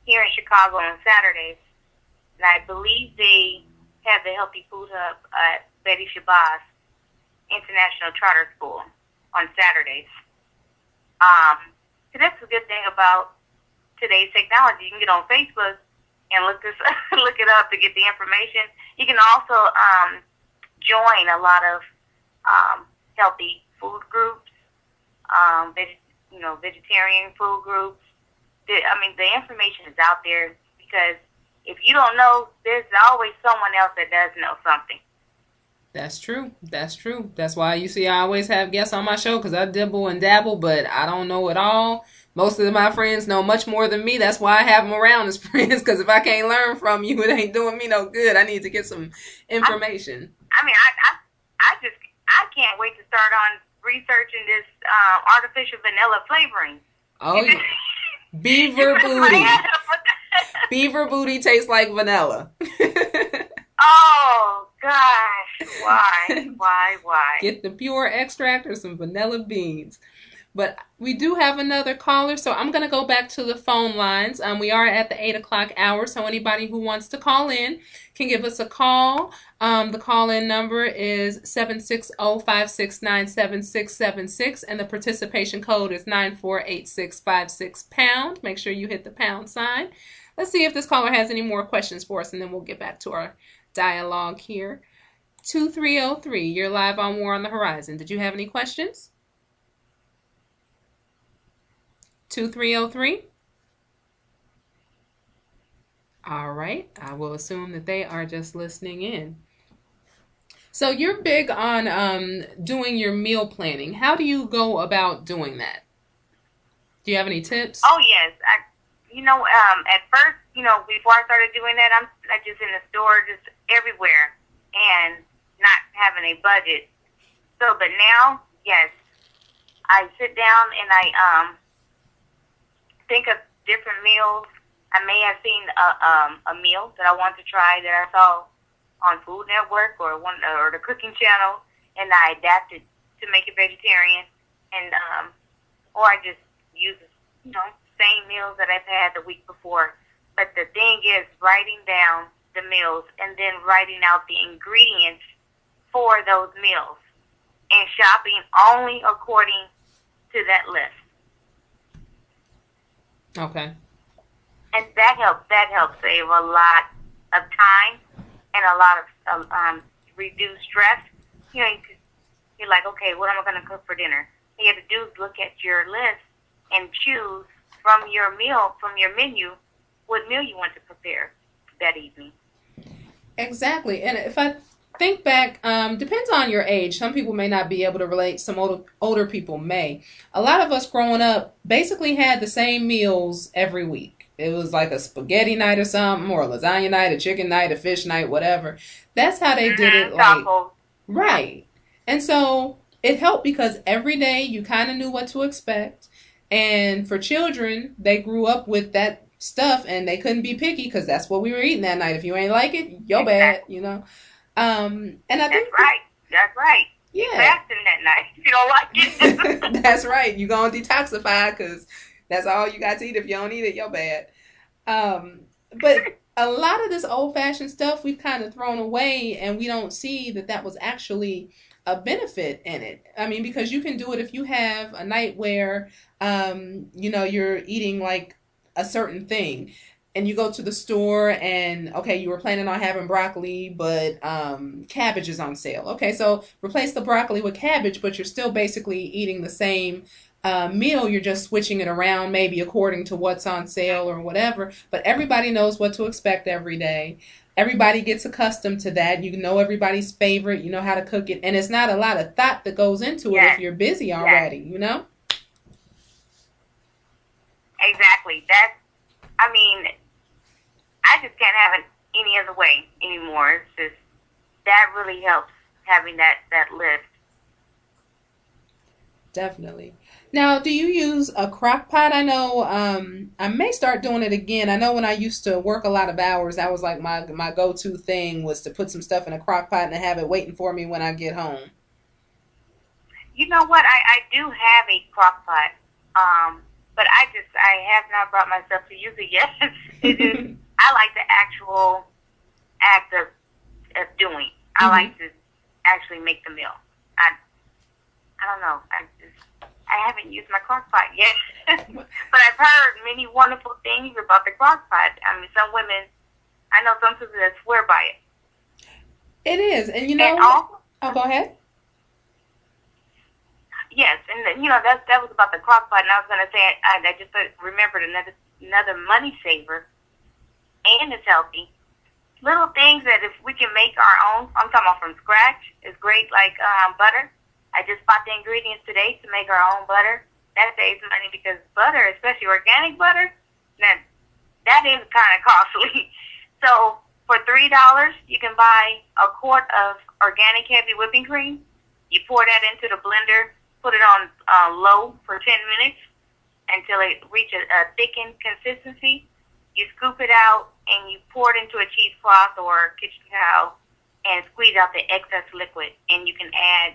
here in Chicago on Saturdays. And I believe they have the healthy food hub at Betty Shabazz International Charter School on Saturdays. So that's the good thing about today's technology. You can get on Facebook and look it up to get the information. You can also join a lot of healthy food groups, vegetarian food groups. I mean, the information is out there because if you don't know, there's always someone else that does know something. That's true. That's true. That's why you see I always have guests on my show, because I dibble and dabble, but I don't know it all. Most of my friends know much more than me. That's why I have them around as friends, because if I can't learn from you, it ain't doing me no good. I need to get some information. I can't wait to start on researching this artificial vanilla flavoring. Oh, yeah. Beaver booty. Beaver booty tastes like vanilla. Oh, gosh. Why? Get the pure extract or some vanilla beans. But we do have another caller, so I'm going to go back to the phone lines. We are at the 8 o'clock hour, so anybody who wants to call in can give us a call. The call-in number is 760-569-7676, and the participation code is 948656#. Make sure you hit the pound sign. Let's see if this caller has any more questions for us, and then we'll get back to our dialogue here. 2303, you're live on War on the Horizon. Did you have any questions? 2303. All right. I will assume that they are just listening in. So you're big on doing your meal planning. How do you go about doing that? Do you have any tips? Oh, yes. At first, before I started doing that, I'm just in the store, just everywhere, and not having a budget. So, but now, yes, I sit down and I think of different meals. I may have seen a meal that I want to try that I saw on Food Network or the Cooking Channel, and I adapted to make it vegetarian, and or I just use same meals that I've had the week before. But the thing is writing down the meals and then writing out the ingredients for those meals and shopping only according to that list. Okay. And that helps save a lot of time and a lot of reduce stress. You're like, okay, what am I going to cook for dinner? All you have to do is look at your list and choose from your menu, what meal you want to prepare that evening. Exactly. And if I think back, depends on your age. Some people may not be able to relate. Some older people may. A lot of us growing up basically had the same meals every week. It was like a spaghetti night or something, or a lasagna night, a chicken night, a fish night, whatever. That's how they did it. Tacos. Right. And so it helped because every day you kind of knew what to expect. And for children, they grew up with that stuff and they couldn't be picky because that's what we were eating that night. If you ain't like it, you're bad, And I think That's right. Yeah. You're fasting that night if you don't like it. That's right. You're going to detoxify because that's all you got to eat. If you don't eat it, you're bad. But a lot of this old-fashioned stuff we've kind of thrown away, and we don't see that was actually a benefit in it. I mean, because you can do it if you have a night where, you're eating like a certain thing. and you go to the store and okay, you were planning on having broccoli, but cabbage is on sale. Okay, so replace the broccoli with cabbage, but you're still basically eating the same meal. You're just switching it around, maybe according to what's on sale or whatever. But everybody knows what to expect every day. Everybody gets accustomed to that. You know everybody's favorite. You know how to cook it, and it's not a lot of thought that goes into it if you're busy already. You know. Exactly. I mean, I just can't have it any other way anymore. It's just, that really helps having that list. Definitely. Now, do you use a crock pot? I know I may start doing it again. I know when I used to work a lot of hours, that was like my go-to thing was to put some stuff in a crock pot and have it waiting for me when I get home. You know what? I do have a crock pot, but I have not brought myself to use it yet. I like the actual act of doing. I like to actually make the meal. I don't know. I haven't used my crock pot yet, but I've heard many wonderful things about the crock pot. I mean, some women, I know some people that swear by it. It is, and you know. And also, oh, go ahead. Yes, and you know that was about the crock pot, and I was going to say I just remembered another money saver, and it's healthy. Little things that if we can make our own, I'm talking about from scratch, is great. Like butter. I just bought the ingredients today to make our own butter. That saves money because butter, especially organic butter, that is kind of costly. So for $3, you can buy a quart of organic heavy whipping cream. You pour that into the blender, put it on low for 10 minutes until it reaches a thickened consistency. You scoop it out and you pour it into a cheesecloth or kitchen towel and squeeze out the excess liquid. And you can add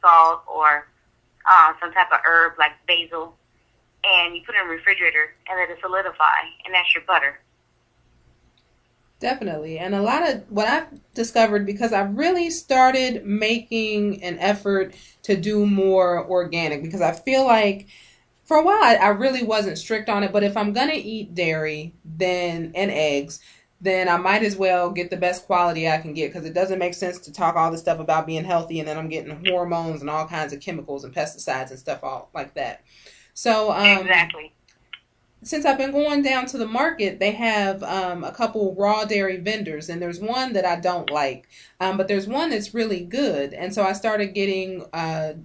salt or some type of herb like basil. And you put it in the refrigerator and let it solidify. And that's your butter. Definitely. And a lot of what I've discovered, because I really started making an effort to do more organic, because I feel like for a while I really wasn't strict on it. But if I'm going to eat dairy and eggs, then I might as well get the best quality I can get, because it doesn't make sense to talk all this stuff about being healthy and then I'm getting hormones and all kinds of chemicals and pesticides and stuff all like that. So exactly. Since I've been going down to the market, they have a couple raw dairy vendors, and there's one that I don't like, but there's one that's really good. And so I started getting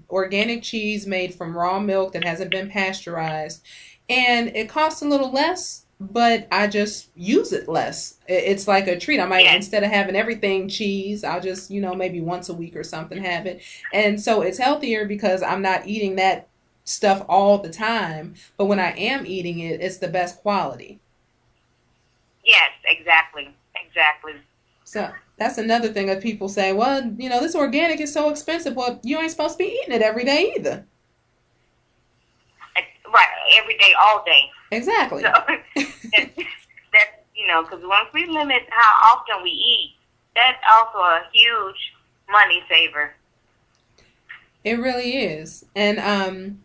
organic cheese made from raw milk that hasn't been pasteurized, and it costs a little less, but I just use it less. It's like a treat. I might, instead of having everything cheese, I'll just, maybe once a week or something have it. And so it's healthier because I'm not eating that stuff all the time, but when I am eating it, it's the best quality. Yes, exactly. So that's another thing that people say, well, this organic is so expensive. Well, you ain't supposed to be eating it every day either. Right, every day, all day. Exactly. So that's because once we limit how often we eat, that's also a huge money saver. It really is. And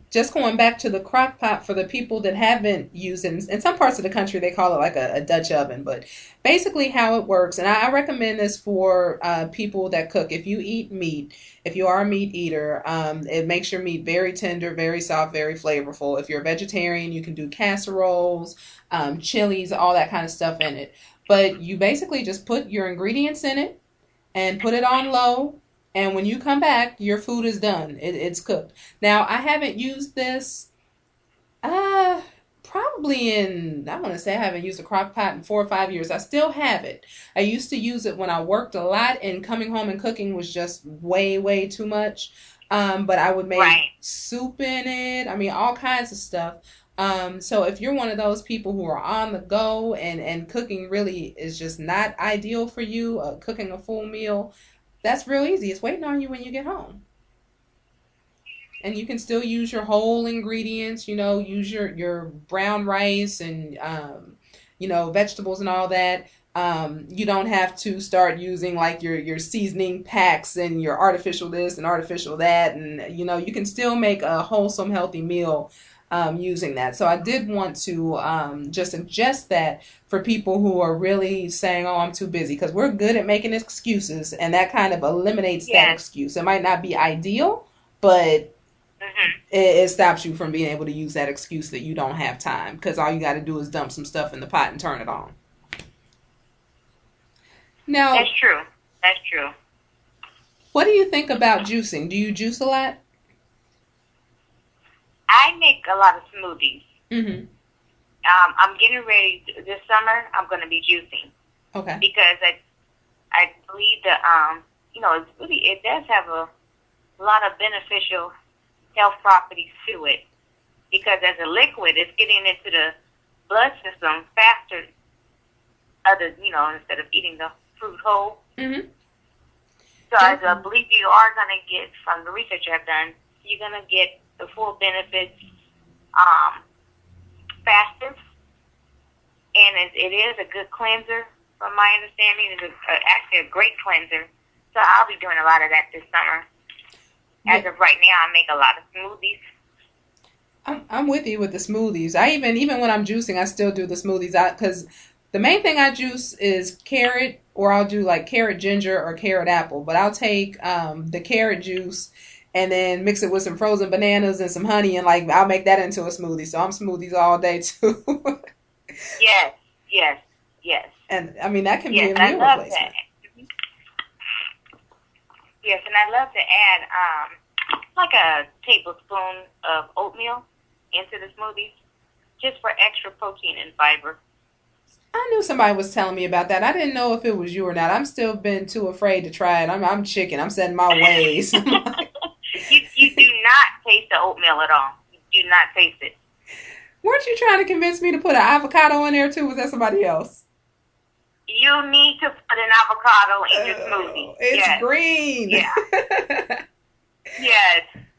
just going back to the crock pot, for the people that haven't used it, in some parts of the country they call it like a Dutch oven, but basically how it works, and I recommend this for people that cook. If you eat meat, if you are a meat eater, it makes your meat very tender, very soft, very flavorful. If you're a vegetarian, you can do casseroles, chilies, all that kind of stuff in it. But you basically just put your ingredients in it and put it on low. And when you come back, your food is done. It's cooked. Now, I haven't used this probably I want to say I haven't used a crock pot in 4 or 5 years. I still have it. I used to use it when I worked a lot, and coming home and cooking was just way, way too much. But I would make soup in it. I mean, all kinds of stuff. So if you're one of those people who are on the go and cooking really is just not ideal for you, cooking a full meal, that's real easy. It's waiting on you when you get home. And you can still use your whole ingredients, use your brown rice and, vegetables and all that. You don't have to start using like your seasoning packs and your artificial this and artificial that. And, you can still make a wholesome, healthy meal using that. So I did want to just suggest that for people who are really saying, oh, I'm too busy, because we're good at making excuses, and that kind of eliminates that Yes. excuse. It might not be ideal, but it stops you from being able to use that excuse that you don't have time, because all you got to do is dump some stuff in the pot and turn it on. Now, That's true. That's true. what do you think about juicing? Do you juice a lot? I make a lot of smoothies. Mm-hmm. I'm getting ready this summer. I'm going to be juicing Okay. because I believe that it does have a lot of beneficial health properties to it, because as a liquid, it's getting into the blood system faster. Instead of eating the fruit whole. Mm-hmm. So I believe you are going to get, from the research I've done, you're going to get the full benefits fastest, and it is a good cleanser. From my understanding, it's actually a great cleanser. So I'll be doing a lot of that this summer. As of right now, I make a lot of smoothies. I'm with you with the smoothies. I even when I'm juicing, I still do the smoothies out, because the main thing I juice is carrot, or I'll do like carrot ginger or carrot apple. But I'll take the carrot juice and then mix it with some frozen bananas and some honey, and like I'll make that into a smoothie. So I'm smoothies all day too. Yes. And I mean, that can be a meal I love replacement. that. Yes, and I love to add like a tablespoon of oatmeal into the smoothies, just for extra protein and fiber. I knew somebody was telling me about that. I didn't know if it was you or not. I'm still been too afraid to try it. I'm chicken. I'm setting my ways. You do not taste the oatmeal at all. You do not taste it. Weren't you trying to convince me to put an avocado in there too? Was that somebody else? You need to put an avocado in your smoothie. It's green. Yeah.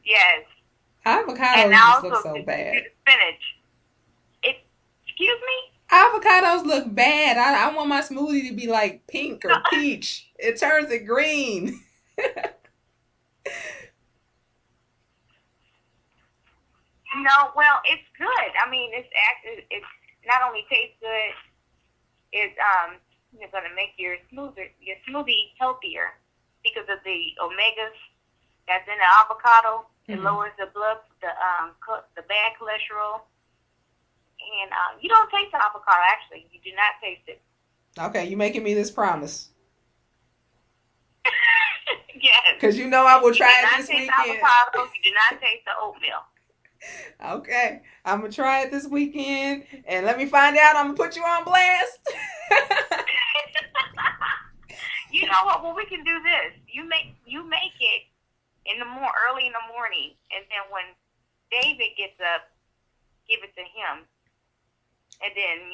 yes. Avocados And just also look so bad. Spinach. Excuse me? Avocados look bad. I want my smoothie to be like pink or peach. It turns it green. No, well, it's good. I mean, it's not only tastes good, it's going to make your smoothie healthier because of the omegas that's in the avocado. It lowers the the bad cholesterol, and you don't taste the avocado. Actually, you do not taste it. Okay, you making me this promise. Yes. Because you know I will try it this weekend. You do not taste avocado. You do not taste the oatmeal. Okay, I'm going to try it this weekend, and let me find out. I'm going to put you on blast. You know what? Well, we can do this. You make it early in the morning, and then when David gets up, give it to him, and then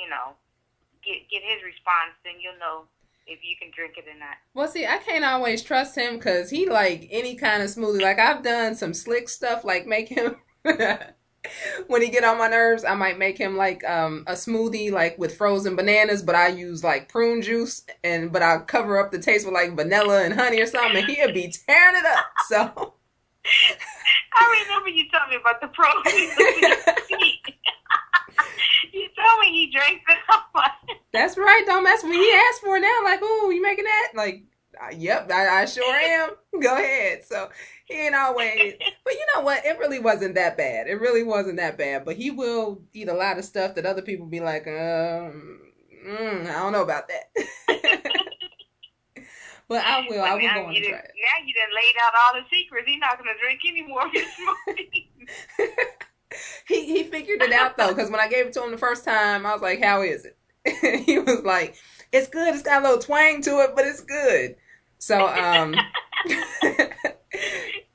get his response. Then you'll know if you can drink it or not. Well, see, I can't always trust him because he like any kind of smoothie. Like I've done some slick stuff, like make him. When he get on my nerves, I might make him like a smoothie like with frozen bananas, but I use like prune juice, but I cover up the taste with like vanilla and honey or something, and he'll be tearing it up. So I remember you told me about the protein. You told me he drank it. That's right. Don't mess with me. He asked for it now. Like, oh, you making that? Like, yep, I sure am. Go ahead. So he ain't always, but you know what? It really wasn't that bad. It really wasn't that bad. But he will eat a lot of stuff that other people be like, I don't know about that. But I will. I will go on and try it. Now you done laid out all the secrets. He's not going to drink any more of your smoothie. He figured it out though, because when I gave it to him the first time, I was like, "How is it?" He was like, "It's good. It's got a little twang to it, but it's good." So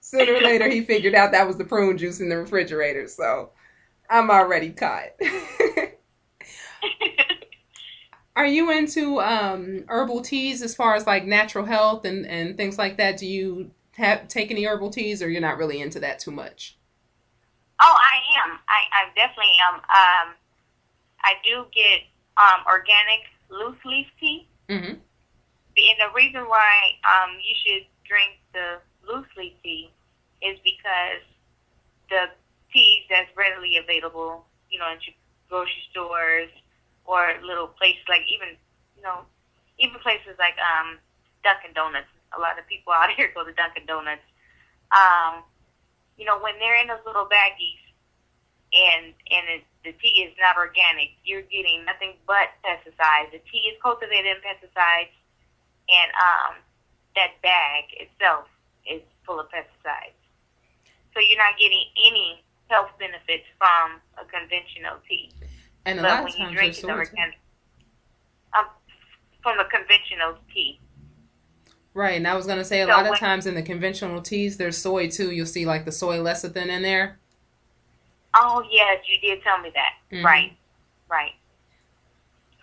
sooner or later, he figured out that was the prune juice in the refrigerator. So I'm already caught. Are you into herbal teas as far as like natural health and things like that? Do you take any herbal teas, or you're not really into that too much? Oh, I am. I definitely am. I do get organic loose leaf tea. Mm-hmm. And the reason why you should drink the loose leaf tea is because the teas that's readily available, in grocery stores or little places like even places like Dunkin' Donuts. A lot of people out here go to Dunkin' Donuts. When they're in those little baggies and the tea is not organic, you're getting nothing but pesticides. The tea is cultivated in pesticides, and that bag itself is full of pesticides. So you're not getting any health benefits from a conventional tea. And a lot of times there's soy too. From a conventional tea. Right, and I was going to say a lot of times in the conventional teas, there's soy too. You'll see like the soy lecithin in there. Oh, yes, you did tell me that. Mm-hmm. Right.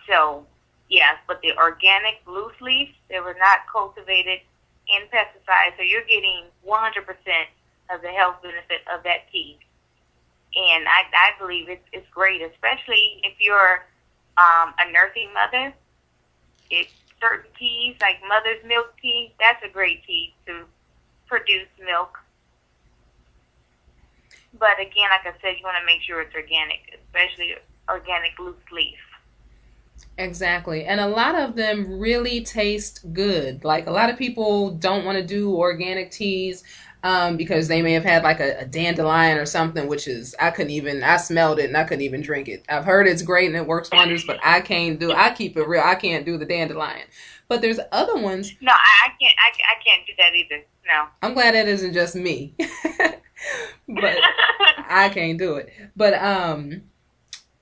So, yes, but the organic loose leaf, they were not cultivated in pesticides, so you're getting 100% of the health benefit of that tea. And I believe it's great, especially if you're a nursing mother. Certain teas, like mother's milk tea, that's a great tea to produce milk. But again, like I said, you want to make sure it's organic, especially organic loose leaf. Exactly. And a lot of them really taste good. Like a lot of people don't want to do organic teas because they may have had like a dandelion or something, which is, I smelled it and I couldn't even drink it. I've heard it's great and it works wonders, but I keep it real. I can't do the dandelion. But there's other ones. No, I can't do that either. No. I'm glad that isn't just me. But I can't do it. But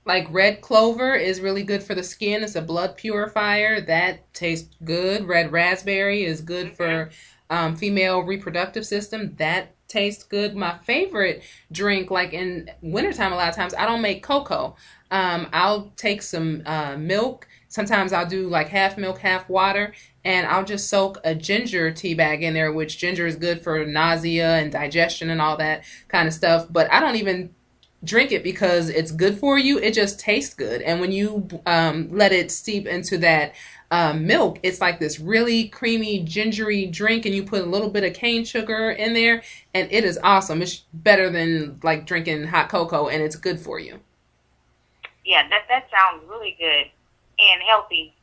like red clover is really good for the skin. It's a blood purifier. That tastes good. Red raspberry is good for female reproductive system. That tastes good. My favorite drink, like in wintertime, a lot of times I don't make cocoa. I'll take some milk. Sometimes I'll do like half milk, half water, and I'll just soak a ginger tea bag in there, which ginger is good for nausea and digestion and all that kind of stuff. But I don't even drink it because it's good for you. It just tastes good. And when you let it steep into that milk, it's like this really creamy, gingery drink, and you put a little bit of cane sugar in there, and it is awesome. It's better than like drinking hot cocoa, and it's good for you. Yeah, that sounds really good and healthy.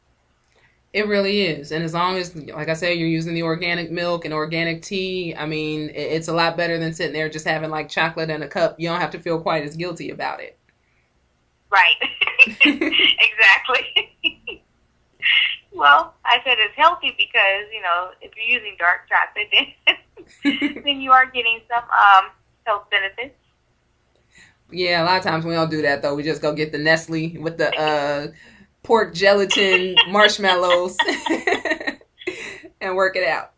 It really is. And as long as, like I said, you're using the organic milk and organic tea, I mean, it's a lot better than sitting there just having like chocolate in a cup. You don't have to feel quite as guilty about it. Right. Exactly. Well, I said it's healthy because, if you're using dark chocolate, then you are getting some health benefits. Yeah, a lot of times we don't do that, though. We just go get the Nestle with the pork gelatin marshmallows and work it out.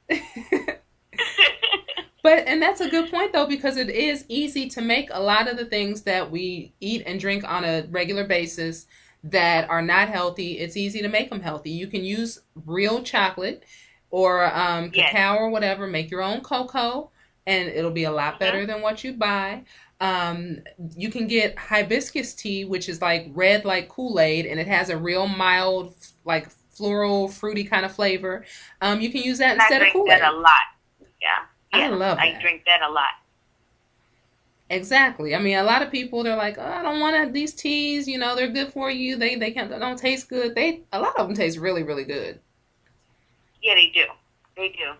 And that's a good point, though, because it is easy to make a lot of the things that we eat and drink on a regular basis that are not healthy. It's easy to make them healthy. You can use real chocolate or cacao or whatever. Make your own cocoa, and it'll be a lot better than what you buy. You can get hibiscus tea, which is like red like Kool-Aid, and it has a real mild, like floral, fruity kind of flavor. You can use that instead of Kool-Aid. I drink that a lot. Yeah. I love that. I drink that a lot. Exactly. I mean, a lot of people, they're like, oh, I don't want these teas. They're good for you. They don't taste good. A lot of them taste really, really good. Yeah, they do. They do.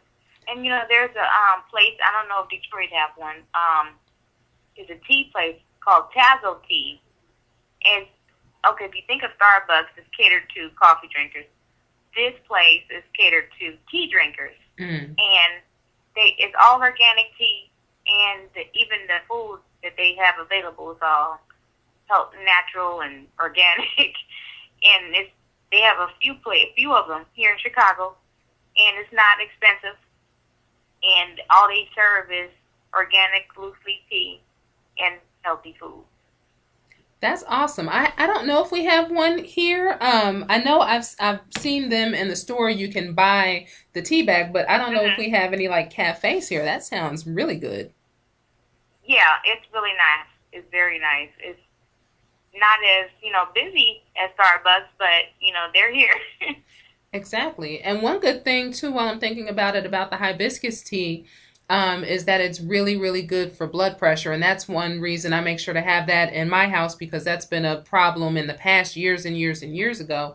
And there's a place. I don't know if Detroit have one. There's a tea place called Tazo Tea. And okay, if you think of Starbucks, it's catered to coffee drinkers. This place is catered to tea drinkers, and it's all organic tea, and even the food that they have available is all natural and organic. And they have a few of them here in Chicago, and it's not expensive. And all they serve is organic loose leaf tea and healthy food. That's awesome. I don't know if we have one here. I know I've seen them in the store. You can buy the tea bag, but I don't know if we have any like cafes here. That sounds really good. Yeah, it's really nice. It's very nice. It's not as, busy as Starbucks, but, they're here. Exactly. And one good thing, too, while I'm thinking about it, about the hibiscus tea, is that it's really, really good for blood pressure. And that's one reason I make sure to have that in my house, because that's been a problem in the past years and years and years ago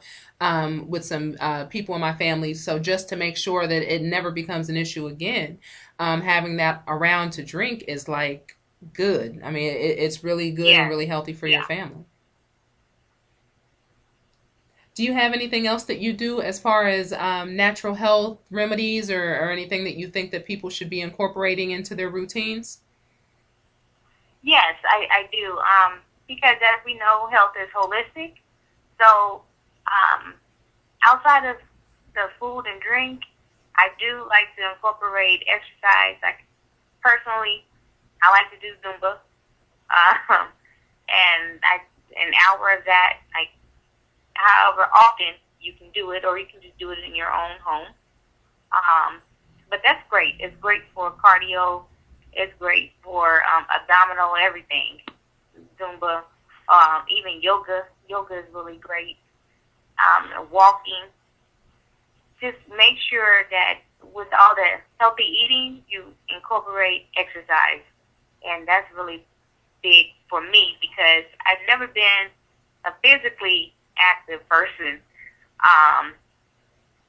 with some people in my family. So just to make sure that it never becomes an issue again, having that around to drink is like good. I mean, it's really good and Yes. really healthy for Yeah. your family. Do you have anything else that you do as far as natural health remedies or anything that you think that people should be incorporating into their routines? Yes, I do. Because as we know, health is holistic. So, outside of the food and drink, I do like to incorporate exercise. Like personally, I like to do Zumba, and an hour of that. Like, however often you can do it, or you can just do it in your own home. But that's great. It's great for cardio. It's great for abdominal, everything. Zumba, even yoga. Yoga is really great. Walking. Just make sure that with all the healthy eating, you incorporate exercise. And that's really big for me because I've never been a physically active person.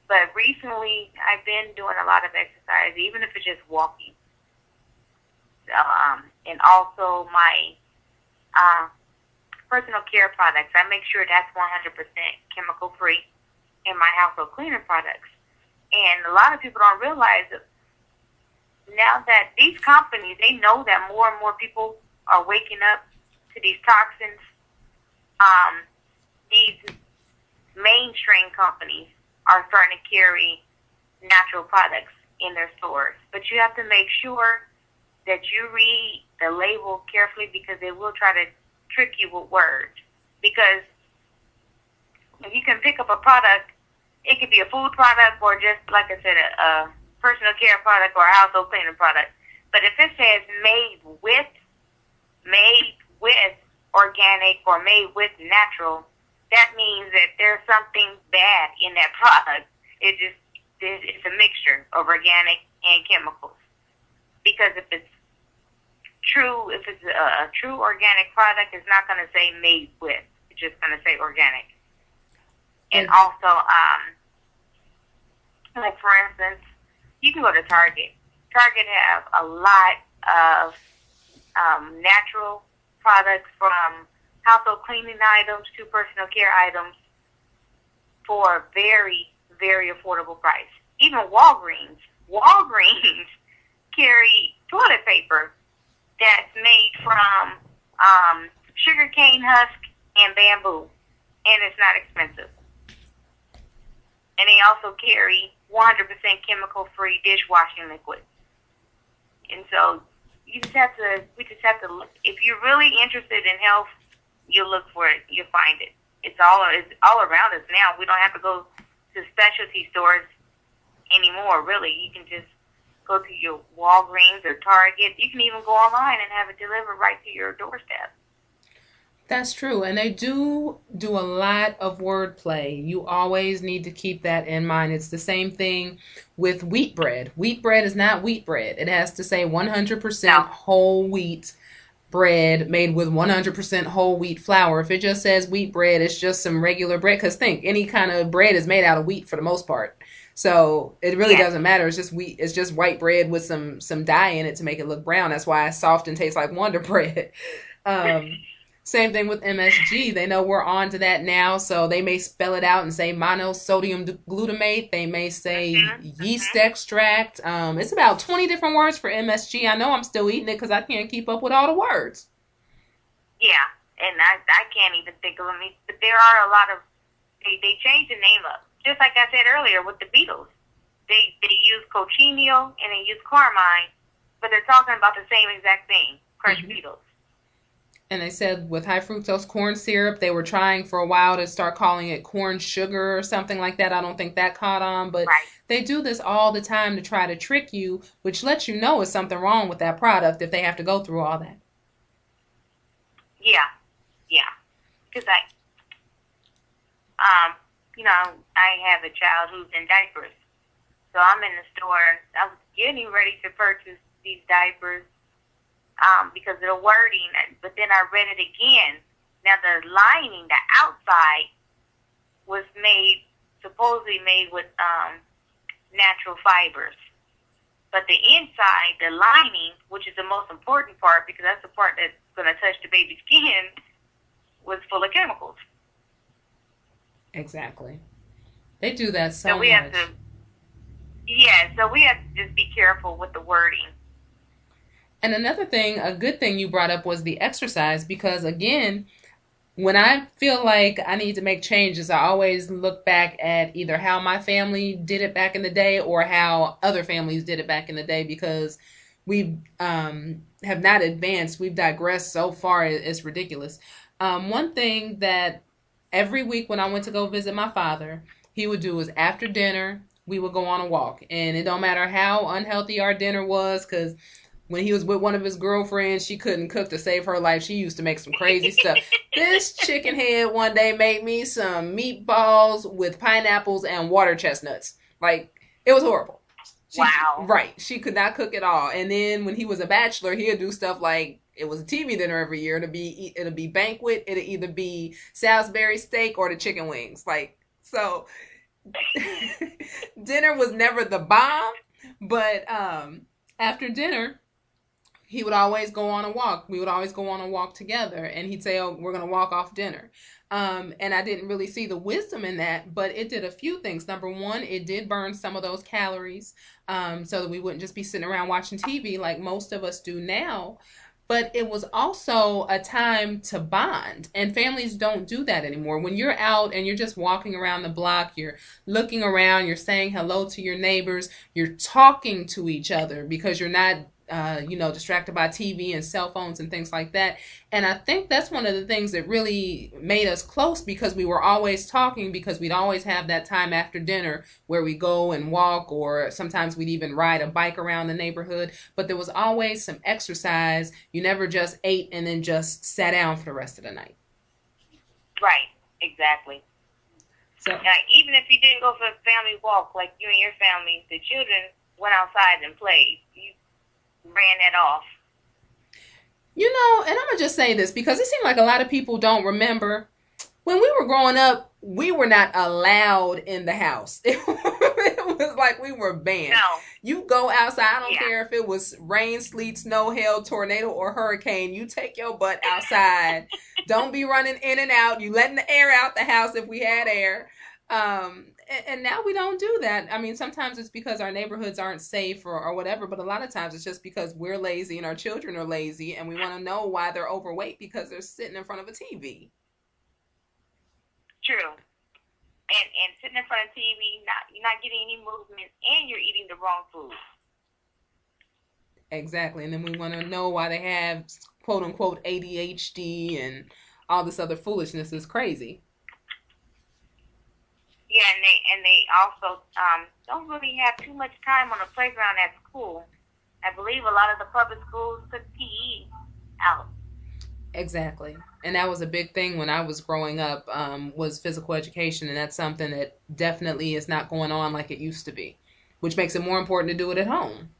But recently, I've been doing a lot of exercise, even if it's just walking. And also my personal care products. I make sure that's 100% chemical free in my household cleaner products. And a lot of people don't realize that now that these companies, they know that more and more people are waking up to these toxins. These mainstream companies are starting to carry natural products in their stores. But you have to make sure that you read the label carefully because they will try to trick you with words. Because if you can pick up a product, it could be a food product or just, like I said, a personal care product or a household cleaning product. But if it says made with organic or made with natural, that means that there's something bad in that product. It's a mixture of organic and chemicals. Because if it's a true organic product, it's not going to say made with. It's just going to say organic. And also, like for instance, you can go to Target. Target have a lot of natural products, from household cleaning items to personal care items, for a very, very affordable price. Even Walgreens carry toilet paper that's made from sugar cane husk and bamboo, and it's not expensive. And they also carry 100% chemical-free dishwashing liquid. And so we just have to look. If you're really interested in health, you look for it, you find it. It's all around us now. We don't have to go to specialty stores anymore, really. You can just go to your Walgreens or Target. You can even go online and have it delivered right to your doorstep. That's true. And they do a lot of wordplay. You always need to keep that in mind. It's the same thing with wheat bread. Wheat bread is not wheat bread. It has to say 100% whole wheat bread made with 100% whole wheat flour. If it just says wheat bread, it's just some regular bread. Because think, any kind of bread is made out of wheat for the most part. So it really doesn't matter. It's just wheat. It's just white bread with some dye in it to make it look brown. That's why it's soft and tastes like Wonder Bread. Same thing with MSG. They know we're on to that now, so they may spell it out and say monosodium glutamate. They may say yeast extract. It's about 20 different words for MSG. I know I'm still eating it because I can't keep up with all the words. Yeah, and I can't even think of them. But there are a lot of, they changed the name up. Just like I said earlier with the Beatles. They use cochineal and they use carmine, but they're talking about the same exact thing, crushed Beatles. And they said with high fructose corn syrup, they were trying for a while to start calling it corn sugar or something like that. I don't think that caught on, but they do this all the time to try to trick you, which lets you know there's something wrong with that product if they have to go through all that. Yeah. Because I have a child who's in diapers. So I'm in the store. I was getting ready to purchase these diapers because of the wording. But then I read it again. Now the lining, the outside, was supposedly made with natural fibers. But the inside, the lining, which is the most important part because that's the part that's going to touch the baby's skin, was full of chemicals. Exactly. They do that so we much. Have to, so we have to just be careful with the wording. And another thing, a good thing you brought up was the exercise because, again, when I feel like I need to make changes, I always look back at either how my family did it back in the day or how other families did it back in the day because we have not advanced. We've digressed so far, it's ridiculous. One thing that every week when I went to go visit my father, he would do is after dinner, we would go on a walk. And it don't matter how unhealthy our dinner was because when he was with one of his girlfriends, she couldn't cook to save her life. She used to make some crazy stuff. This chicken head one day made me some meatballs with pineapples and water chestnuts. Like, it was horrible. Wow. Right. She could not cook at all. And then when he was a bachelor, he'd do stuff like, it was a TV dinner every year. It'll be banquet. It'll either be Salisbury steak or the chicken wings. Like, so dinner was never the bomb. But after dinner, he would always go on a walk. We would always go on a walk together. And he'd say, oh, we're going to walk off dinner. And I didn't really see the wisdom in that, but it did a few things. Number one, it did burn some of those calories so that we wouldn't just be sitting around watching TV like most of us do now. But it was also a time to bond. And families don't do that anymore. When you're out and you're just walking around the block, you're looking around, you're saying hello to your neighbors, you're talking to each other because you're not distracted by TV and cell phones and things like that. And I think that's one of the things that really made us close because we were always talking because we'd always have that time after dinner where we go and walk or sometimes we'd even ride a bike around the neighborhood. But there was always some exercise. You never just ate and then just sat down for the rest of the night. Right, exactly. So now, even if you didn't go for a family walk like you and your family, the children went outside and played. You ran that off. And I'm going to just say this because it seemed like a lot of people don't remember. When we were growing up, we were not allowed in the house. It was like we were banned. No. You go outside. I don't care if it was rain, sleet, snow, hail, tornado, or hurricane. You take your butt outside. Don't be running in and out. You letting the air out the house if we had air. And now we don't do that. I mean, sometimes it's because our neighborhoods aren't safe or whatever, but a lot of times it's just because we're lazy and our children are lazy and we want to know why they're overweight because they're sitting in front of a TV. True. And sitting in front of TV, you're not getting any movement and you're eating the wrong food. Exactly. And then we want to know why they have quote unquote ADHD and all this other foolishness is crazy. Yeah, and they also don't really have too much time on the playground at school. I believe a lot of the public schools took PE out. Exactly. And that was a big thing when I was growing up, was physical education. And that's something that definitely is not going on like it used to be, which makes it more important to do it at home.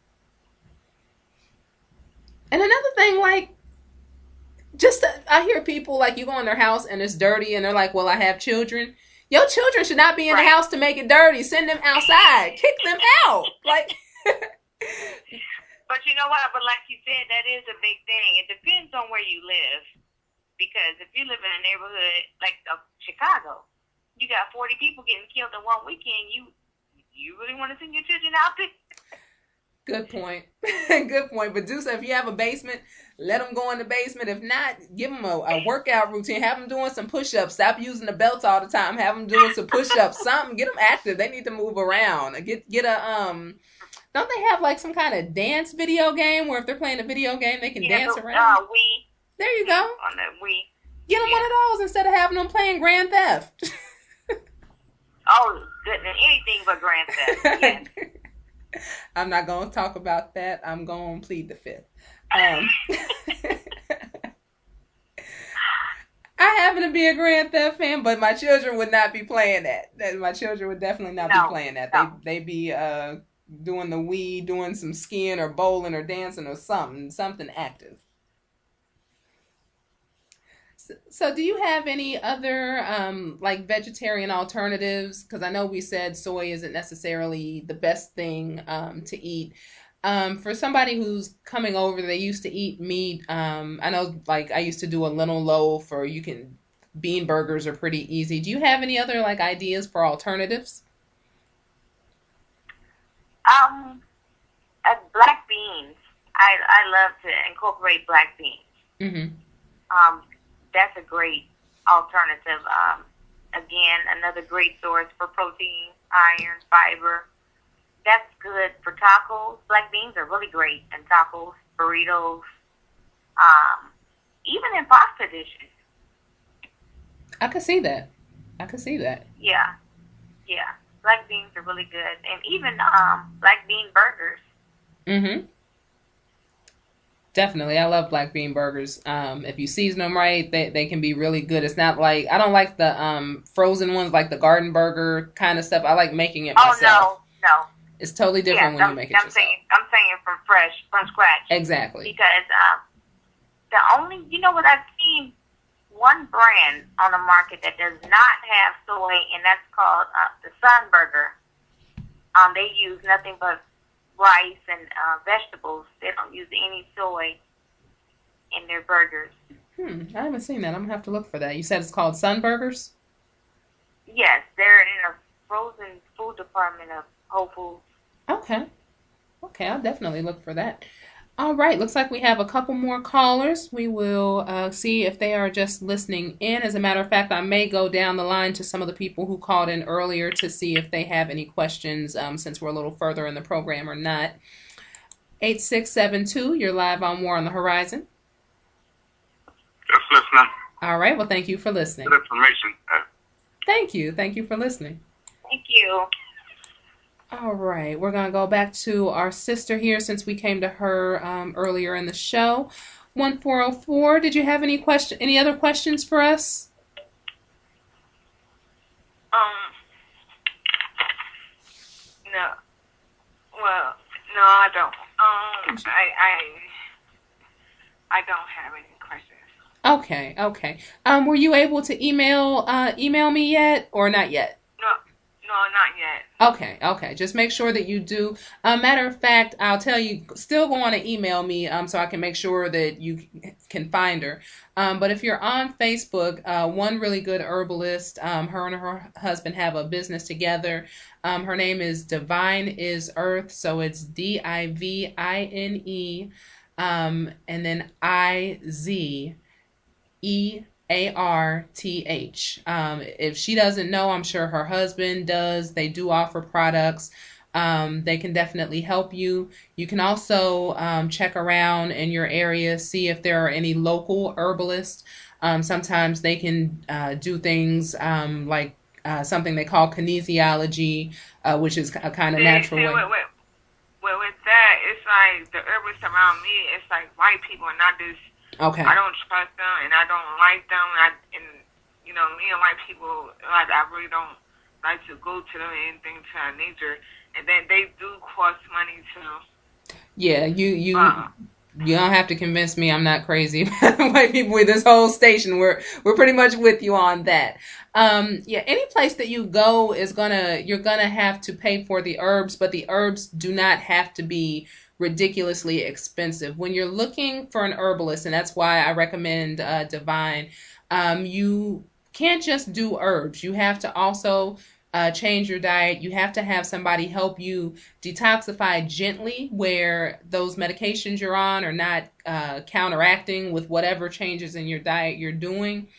And another thing, like, I hear people, like, you go in their house and it's dirty and they're like, well, I have children. Your children should not be in the house to make it dirty. Send them outside. Kick them out. Like. But you know what? But like you said, that is a big thing. It depends on where you live. Because if you live in a neighborhood like Chicago, you got 40 people getting killed in one weekend. You really want to send your children out there? Good point. Good point. But Deuce, if you have a basement, let them go in the basement. If not, give them a workout routine. Have them doing some push-ups. Stop using the belts all the time. Have them doing some push-ups. Something. Get them active. They need to move around. Get a Don't they have like some kind of dance video game where if they're playing a video game they can dance around? Wii. There you go. On the Wii. Get them one of those instead of having them playing Grand Theft. Oh goodness, anything but Grand Theft. Yes. I'm not going to talk about that. I'm going to plead the fifth. I happen to be a Grand Theft fan, but my children would not be playing that. My children would definitely not be playing that. No. They be doing the Wii, doing some skiing or bowling or dancing or something active. So do you have any other like vegetarian alternatives? Because I know we said soy isn't necessarily the best thing to eat. For somebody who's coming over, they used to eat meat. I know, like I used to do a lentil loaf, or you can bean burgers are pretty easy. Do you have any other like ideas for alternatives? Um, Black beans. I love to incorporate black beans. Mm-hmm. Um, that's a great alternative. Again, another great source for protein, iron, fiber. That's good for tacos. Black beans are really great in tacos, burritos, even in pasta dishes. I could see that. I could see that. Yeah, yeah. Black beans are really good, and even black bean burgers. Mm-hmm. Definitely. I love black bean burgers. If you season them right, they can be really good. It's not like, I don't like the frozen ones, like the garden burger kind of stuff. I like making it myself. Oh, no. It's totally different when you make it yourself. I'm saying from scratch. Exactly. Because the only, you know what, I've seen one brand on the market that does not have soy, and that's called the Sun Burger. They use nothing but rice and vegetables. They don't use any soy in their burgers. I haven't seen that. I'm gonna have to look for that. You said it's called Sun Burgers? Yes, they're in a frozen food department of Whole Foods. Okay, I'll definitely look for that. All right, looks like we have a couple more callers. We will see if they are just listening in. As a matter of fact, I may go down the line to some of the people who called in earlier to see if they have any questions, since we're a little further in the program or not. 8672, you're live on War on the Horizon. Just listening. All right, well, thank you for listening. Good information. Thank you. Thank you for listening. Thank you. All right, we're going to go back to our sister here since we came to her earlier in the show. 1404, did you have any other questions for us? No. Well, no, I don't. I don't have any questions. Okay. Were you able to email me yet or not yet? No, not yet. Okay. Just make sure that you do. Matter of fact, I'll tell you, still go on and email me so I can make sure that you can find her. But if you're on Facebook, one really good herbalist, her and her husband have a business together. Her name is Divine is Earth, so it's Divine, and then IZEARTH. If she doesn't know, I'm sure her husband does. They do offer products. They can definitely help you. You can also check around in your area, see if there are any local herbalists. Sometimes they can do things like something they call kinesiology, which is a kind of natural way. Well, with that, it's like the herbalists around me, it's like white people, and not just. Okay. I don't trust them, and I don't like them. Me and white people, like, I really don't like to go to them or anything to that nature. And then they do cost money too. Yeah, you don't have to convince me I'm not crazy. White people with this whole station, we're pretty much with you on that. Any place that you go you're gonna have to pay for the herbs, but the herbs do not have to be ridiculously expensive. When you're looking for an herbalist, and that's why I recommend Divine, you can't just do herbs. You have to also change your diet. You have to have somebody help you detoxify gently, where those medications you're on are not counteracting with whatever changes in your diet you're doing.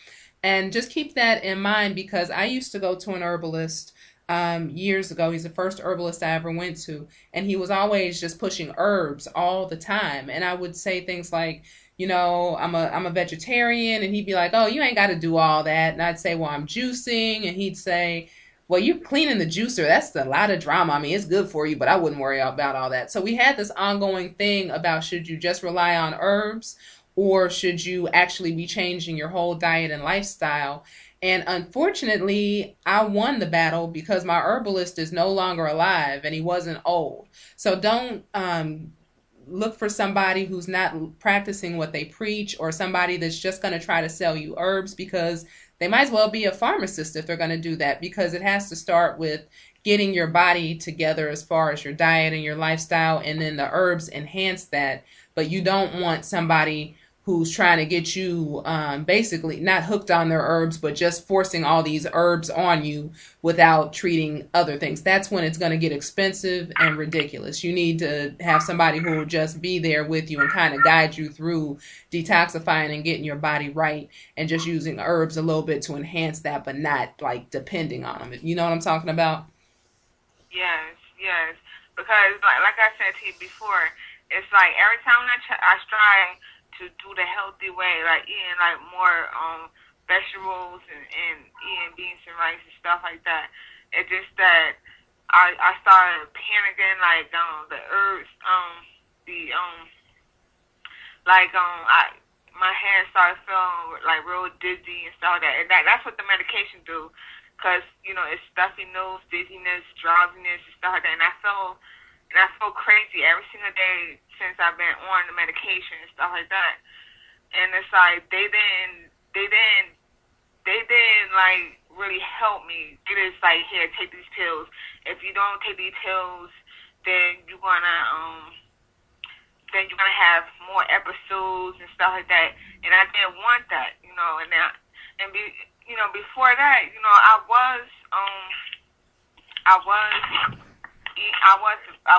And just keep that in mind, because I used to go to an herbalist years ago. He's the first herbalist I ever went to, and he was always just pushing herbs all the time. And I would say things like, I'm a vegetarian, and he'd be like, oh, you ain't got to do all that. And I'd say, well, I'm juicing, and he'd say, well, you're cleaning the juicer. That's a lot of drama. I mean, it's good for you, but I wouldn't worry about all that. So we had this ongoing thing about, should you just rely on herbs, or should you actually be changing your whole diet and lifestyle? And unfortunately, I won the battle because my herbalist is no longer alive and he wasn't old. So don't look for somebody who's not practicing what they preach, or somebody that's just going to try to sell you herbs, because they might as well be a pharmacist if they're going to do that, because it has to start with getting your body together as far as your diet and your lifestyle, and then the herbs enhance that. But you don't want somebody who's trying to get you basically not hooked on their herbs, but just forcing all these herbs on you without treating other things. That's when it's going to get expensive and ridiculous. You need to have somebody who will just be there with you and kind of guide you through detoxifying and getting your body right, and just using herbs a little bit to enhance that, but not like depending on them. You know what I'm talking about? Yes, yes. Because like I said to you before, it's like every time I strive to do the healthy way, like eating like more vegetables and eating beans and rice and stuff like that. It's just that I started panicking, like the herbs, my head started feeling like real dizzy and stuff like that. And that's what the medication do, because it's stuffy nose, dizziness, drowsiness and stuff like that. And I feel crazy every single day since I've been on the medication and stuff like that. And it's like they didn't like really help me. They just like, here, take these pills. If you don't take these pills, then you're gonna have more episodes and stuff like that. And I didn't want that, before that, I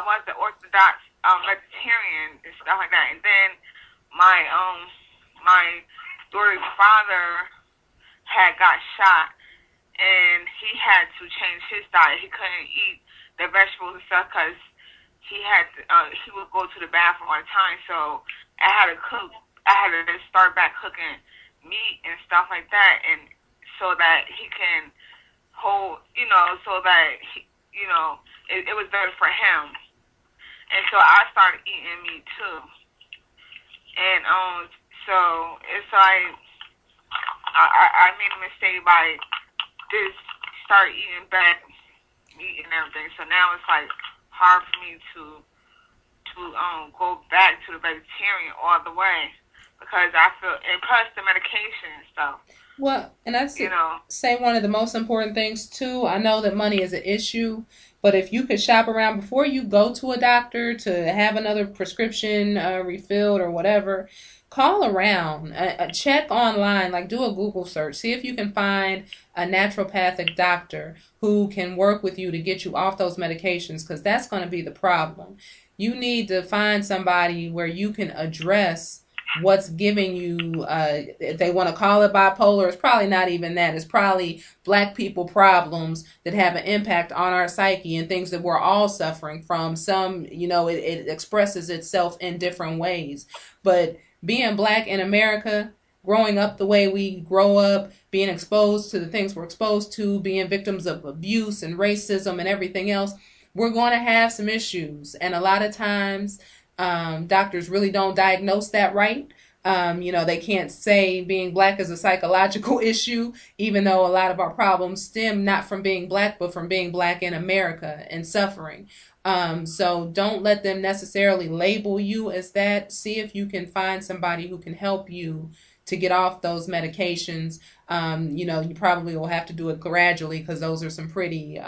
was the Orthodox vegetarian and stuff like that. And then my daughter's father had got shot, and he had to change his diet. He couldn't eat the vegetables and stuff because he would go to the bathroom all the time. So I had to start back cooking meat and stuff like that, and so that he can hold, so that it was better for him. And so I started eating meat too. And so it's like I made a mistake by just start eating back meat and everything. So now it's like hard for me to go back to the vegetarian all the way, because I feel, and plus the medication and stuff. Well, and I'd say one of the most important things too, I know that money is an issue, but if you could shop around before you go to a doctor to have another prescription refilled or whatever, call around, check online, like do a Google search, see if you can find a naturopathic doctor who can work with you to get you off those medications, because that's going to be the problem. You need to find somebody where you can address what's giving you, if they want to call it bipolar, it's probably not even that. It's probably Black people problems that have an impact on our psyche and things that we're all suffering from. Some, it expresses itself in different ways. But being Black in America, growing up the way we grow up, being exposed to the things we're exposed to, being victims of abuse and racism and everything else, we're going to have some issues. And a lot of times, doctors really don't diagnose that right. They can't say being Black is a psychological issue, even though a lot of our problems stem not from being Black, but from being Black in America and suffering. So don't let them necessarily label you as that. See if you can find somebody who can help you to get off those medications. You probably will have to do it gradually, because those are some pretty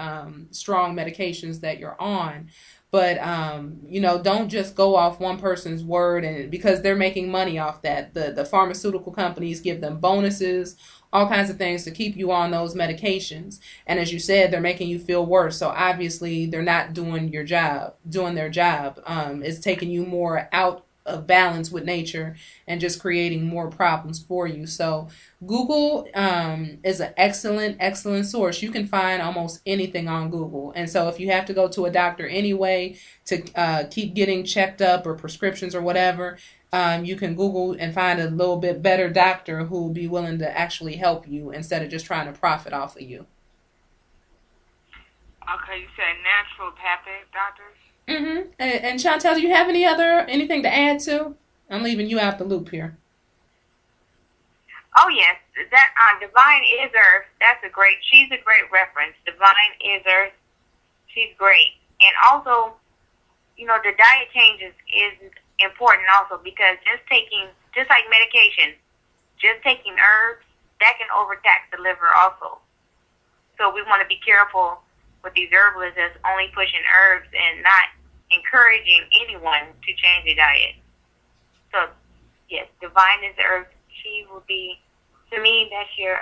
strong medications that you're on. But, don't just go off one person's word, and because they're making money off that. The pharmaceutical companies give them bonuses, all kinds of things to keep you on those medications. And as you said, they're making you feel worse. So obviously they're not doing their job. It's taking you more out of balance with nature and just creating more problems for you. So Google is an excellent source. You can find almost anything on Google. And so if you have to go to a doctor anyway to keep getting checked up or prescriptions or whatever, you can Google and find a little bit better doctor who will be willing to actually help you instead of just trying to profit off of you. Okay, you said naturopathic doctors? Mm-hmm. And Shawntell, do you have anything to add to? I'm leaving you out the loop here. Oh, yes. that Divine is Earth. She's a great reference. Divine is Earth. She's great. And also, the diet changes is important also, because just like medication, just taking herbs, that can overtax the liver also. So we want to be careful with these herbalists that's only pushing herbs and not encouraging anyone to change their diet. So, yes, Divine is Earth. She will be, to me, that's your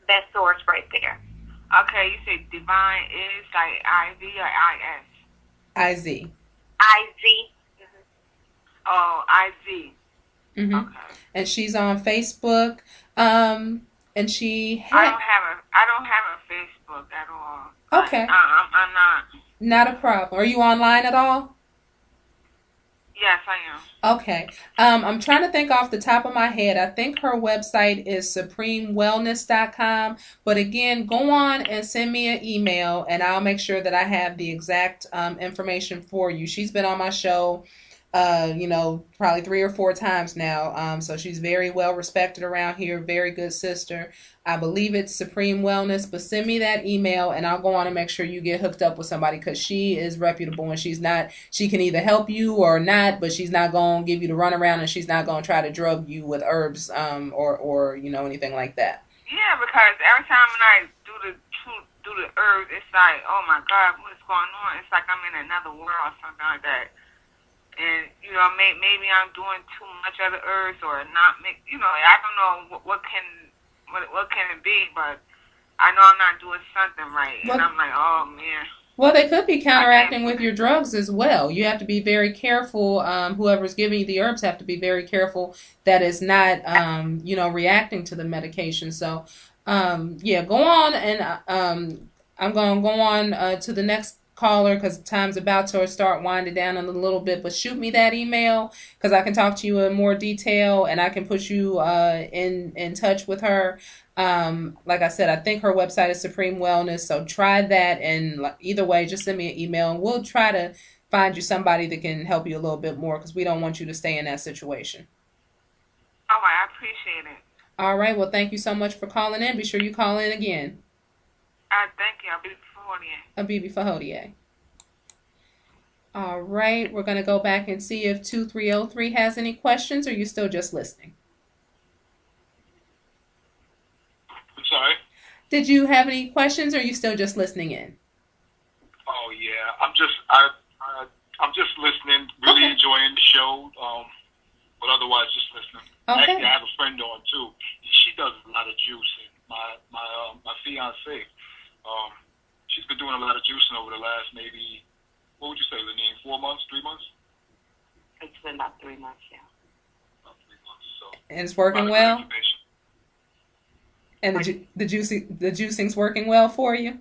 best source right there. Okay, you said Divine is like IV or IS? IZ. IZ. Mm-hmm. Oh, IV. Mm-hmm. Okay. And she's on Facebook. And she I don't have a Facebook at all. Okay. I'm not. Not a problem. Are you online at all? Yes, I am. Okay. I'm trying to think off the top of my head. I think her website is supremewellness.com. But again, go on and send me an email, and I'll make sure that I have the exact information for you. She's been on my show, probably 3 or 4 times now. So she's very well respected around here. Very good sister. I believe it's Supreme Wellness, but send me that email and I'll go on and make sure you get hooked up with somebody, because she is reputable and she can either help you or not, but she's not going to give you the runaround, and she's not going to try to drug you with herbs or anything like that. Yeah, because every time when I do the herbs, it's like, oh my God, what's going on? It's like I'm in another world or something like that. And, maybe I'm doing too much of the herbs or not. I don't know what can it be, but I know I'm not doing something right. And I'm like, oh, man. Well, they could be counteracting with your drugs as well. You have to be very careful. Whoever's giving you the herbs have to be very careful that it's not, reacting to the medication. So, go on. And I'm going to go on to the next caller, because time's about to start winding down a little bit, but shoot me that email, because I can talk to you in more detail and I can put you in touch with her. Like I said, I think her website is Supreme Wellness, so try that, and either way, just send me an email and we'll try to find you somebody that can help you a little bit more, because we don't want you to stay in that situation. All right, I appreciate it. All right, well, thank you so much for calling in. Be sure you call in again. Thank you. Abibi Fahodie. All right, we're going to go back and see if 2303 has any questions, or are you still just listening? I'm sorry? Did you have any questions, or are you still just listening in? Oh, yeah. I'm just listening, really enjoying the show, but otherwise just listening. Okay. Actually, I have a friend on, too. She does a lot of juicing. My fiancée. She's been doing a lot of juicing over the last maybe, what would you say, Lenine, 4 months, 3 months? It's been about 3 months, yeah. About 3 months, so. And it's working well? And the juicing's working well for you?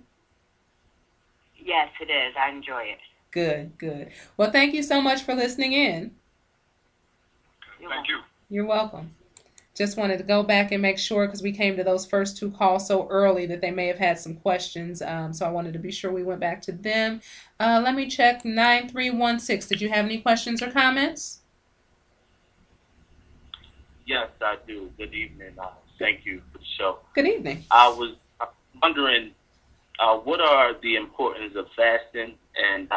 Yes, it is. I enjoy it. Good. Well, thank you so much for listening in. Okay, thank you. You're welcome. Just wanted to go back and make sure, because we came to those first 2 calls so early that they may have had some questions. So I wanted to be sure we went back to them. Let me check 9316. Did you have any questions or comments? Yes, I do. Good evening. Thank you for the show. Good evening. I was wondering, what are the importance of fasting, and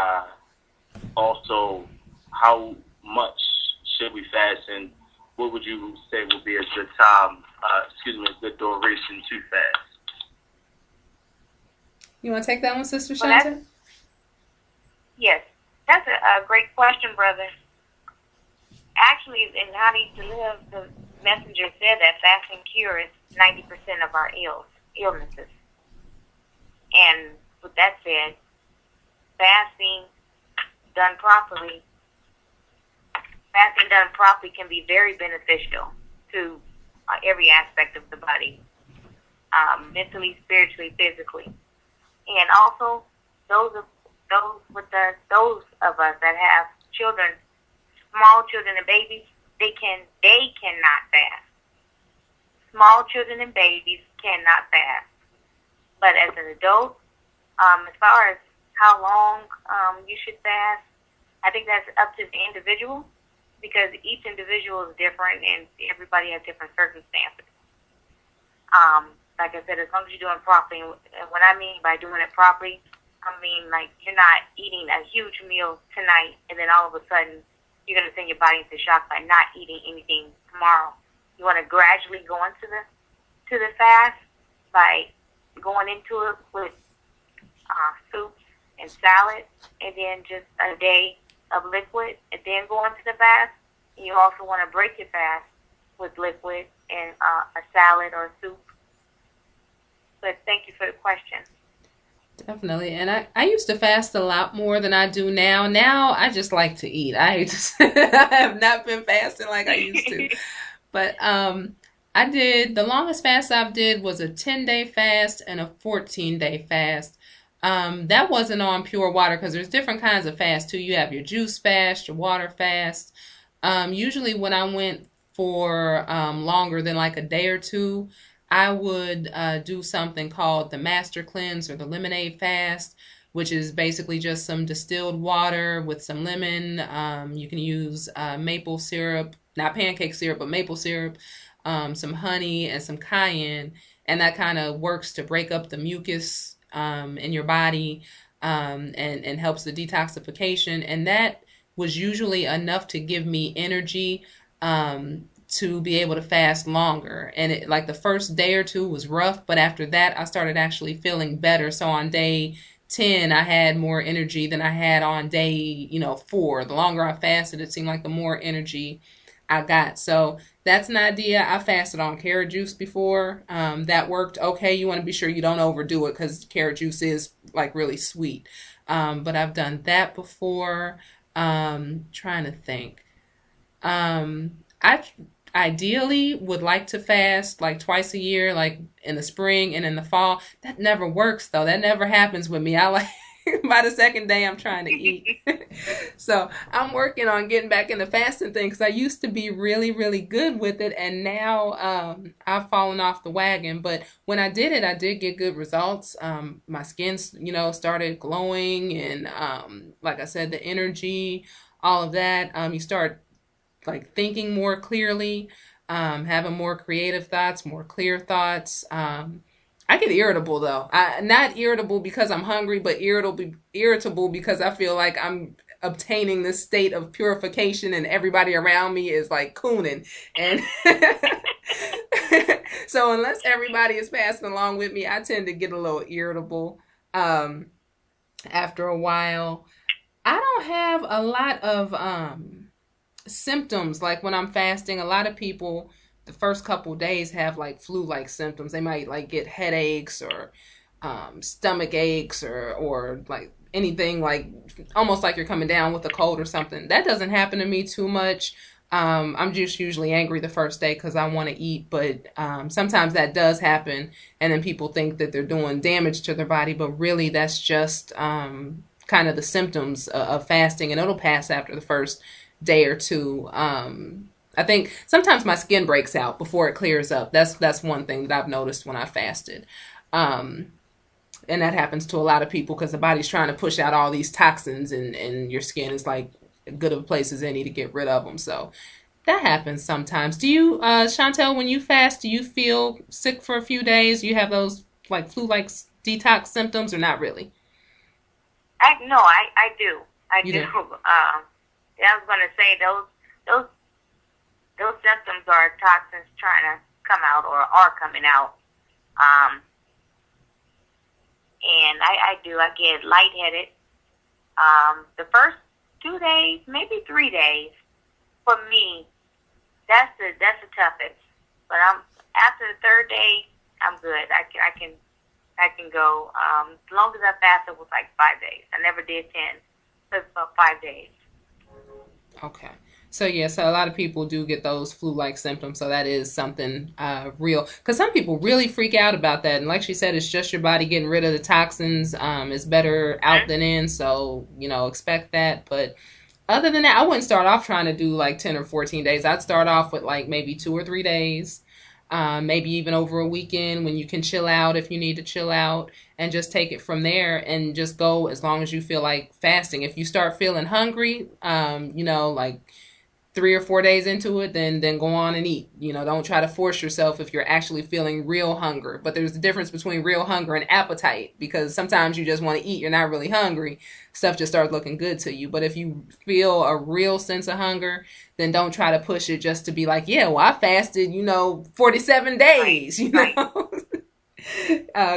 also how much should we fast, and what would you say would be a good time, a good duration to fast? You want to take that one, Sister Shanta? Yes, that's a great question, brother. Actually, in How to Eat to Live, the messenger said that fasting cures 90% of our illnesses. And with that said, fasting done properly can be very beneficial to every aspect of the body, mentally, spiritually, physically, and also those of us that have children, small children and babies, they cannot fast. Small children and babies cannot fast. But as an adult, as far as how long you should fast, I think that's up to the individual, because each individual is different and everybody has different circumstances. Like I said, as long as you're doing it properly, and what I mean by doing it properly, I mean like you're not eating a huge meal tonight and then all of a sudden you're going to send your body into shock by not eating anything tomorrow. You want to gradually go into the fast by going into it with soups and salad, and then just a day of liquid, and then go into the fast. And you also want to break your fast with liquid and a salad or a soup. But thank you for the question. Definitely. And I used to fast a lot more than I do now. Now I just like to eat. I have not been fasting like I used to. But the longest fast I've did was a 10-day fast and a 14-day fast. That wasn't on pure water because there's different kinds of fast too. You have your juice fast, your water fast. Usually when I went for longer than like a day or two, I would do something called the Master Cleanse or the Lemonade Fast, which is basically just some distilled water with some lemon. You can use maple syrup, not pancake syrup, but maple syrup, some honey, and some cayenne. And that kind of works to break up the mucus in your body and helps the detoxification. And that was usually enough to give me energy to be able to fast longer. And it, like the first day or two was rough, but after that I started actually feeling better. So on day 10 I had more energy than I had on day 4. The longer I fasted, it seemed like the more energy I got. So that's an idea. I fasted on carrot juice before. That worked okay. You want to be sure you don't overdo it because carrot juice is like really sweet. But I've done that before. Trying to think. I ideally would like to fast like twice a year, like in the spring and in the fall. That never works though. That never happens with me. I like by the second day I'm trying to eat. So I'm working on getting back in the fasting thing because I used to be really, really good with it. And now I've fallen off the wagon. But when I did it, I did get good results. My skin, started glowing. And like I said, the energy, all of that. You start like thinking more clearly, having more creative thoughts, more clear thoughts. I get irritable though. Not irritable because I'm hungry, but irritable because I feel like I'm obtaining this state of purification and everybody around me is like cooning. And so unless everybody is fasting along with me, I tend to get a little irritable after a while. I don't have a lot of symptoms like when I'm fasting. A lot of people the first couple days have like flu-like symptoms. They might like get headaches or stomach aches or like anything like almost like you're coming down with a cold or something. That doesn't happen to me too much. I'm just usually angry the first day because I want to eat, but sometimes that does happen and then people think that they're doing damage to their body, but really that's just kind of the symptoms of fasting, and it'll pass after the first day or two. I think sometimes my skin breaks out before it clears up. That's one thing that I've noticed when I fasted. And that happens to a lot of people because the body's trying to push out all these toxins and your skin is like good of a place as any to get rid of them. So that happens sometimes. Do you, Shawntell, when you fast, do you feel sick for a few days? Do you have those like flu-like detox symptoms or not really? I do. I do. I was going to say those symptoms are toxins trying to come out or are coming out. And I do. I get lightheaded. The first 2 days, maybe 3 days, for me, that's the toughest. But after the third day, I'm good. I can go. As long as I fasted was like 5 days. I never did 10. So it's about 5 days. Okay. So a lot of people do get those flu-like symptoms. So that is something real. Because some people really freak out about that. And like she said, it's just your body getting rid of the toxins. It's better out than in. So, expect that. But other than that, I wouldn't start off trying to do like 10 or 14 days. I'd start off with like maybe 2 or 3 days. Maybe even over a weekend when you can chill out if you need to chill out, and just take it from there and just go as long as you feel like fasting. If you start feeling hungry, like 3 or 4 days into it, then go on and eat. Don't try to force yourself if you're actually feeling real hunger. But there's a difference between real hunger and appetite, because sometimes you just want to eat, you're not really hungry, stuff just starts looking good to you. But if you feel a real sense of hunger, then don't try to push it just to be like, yeah, well, I fasted 47 days. Right.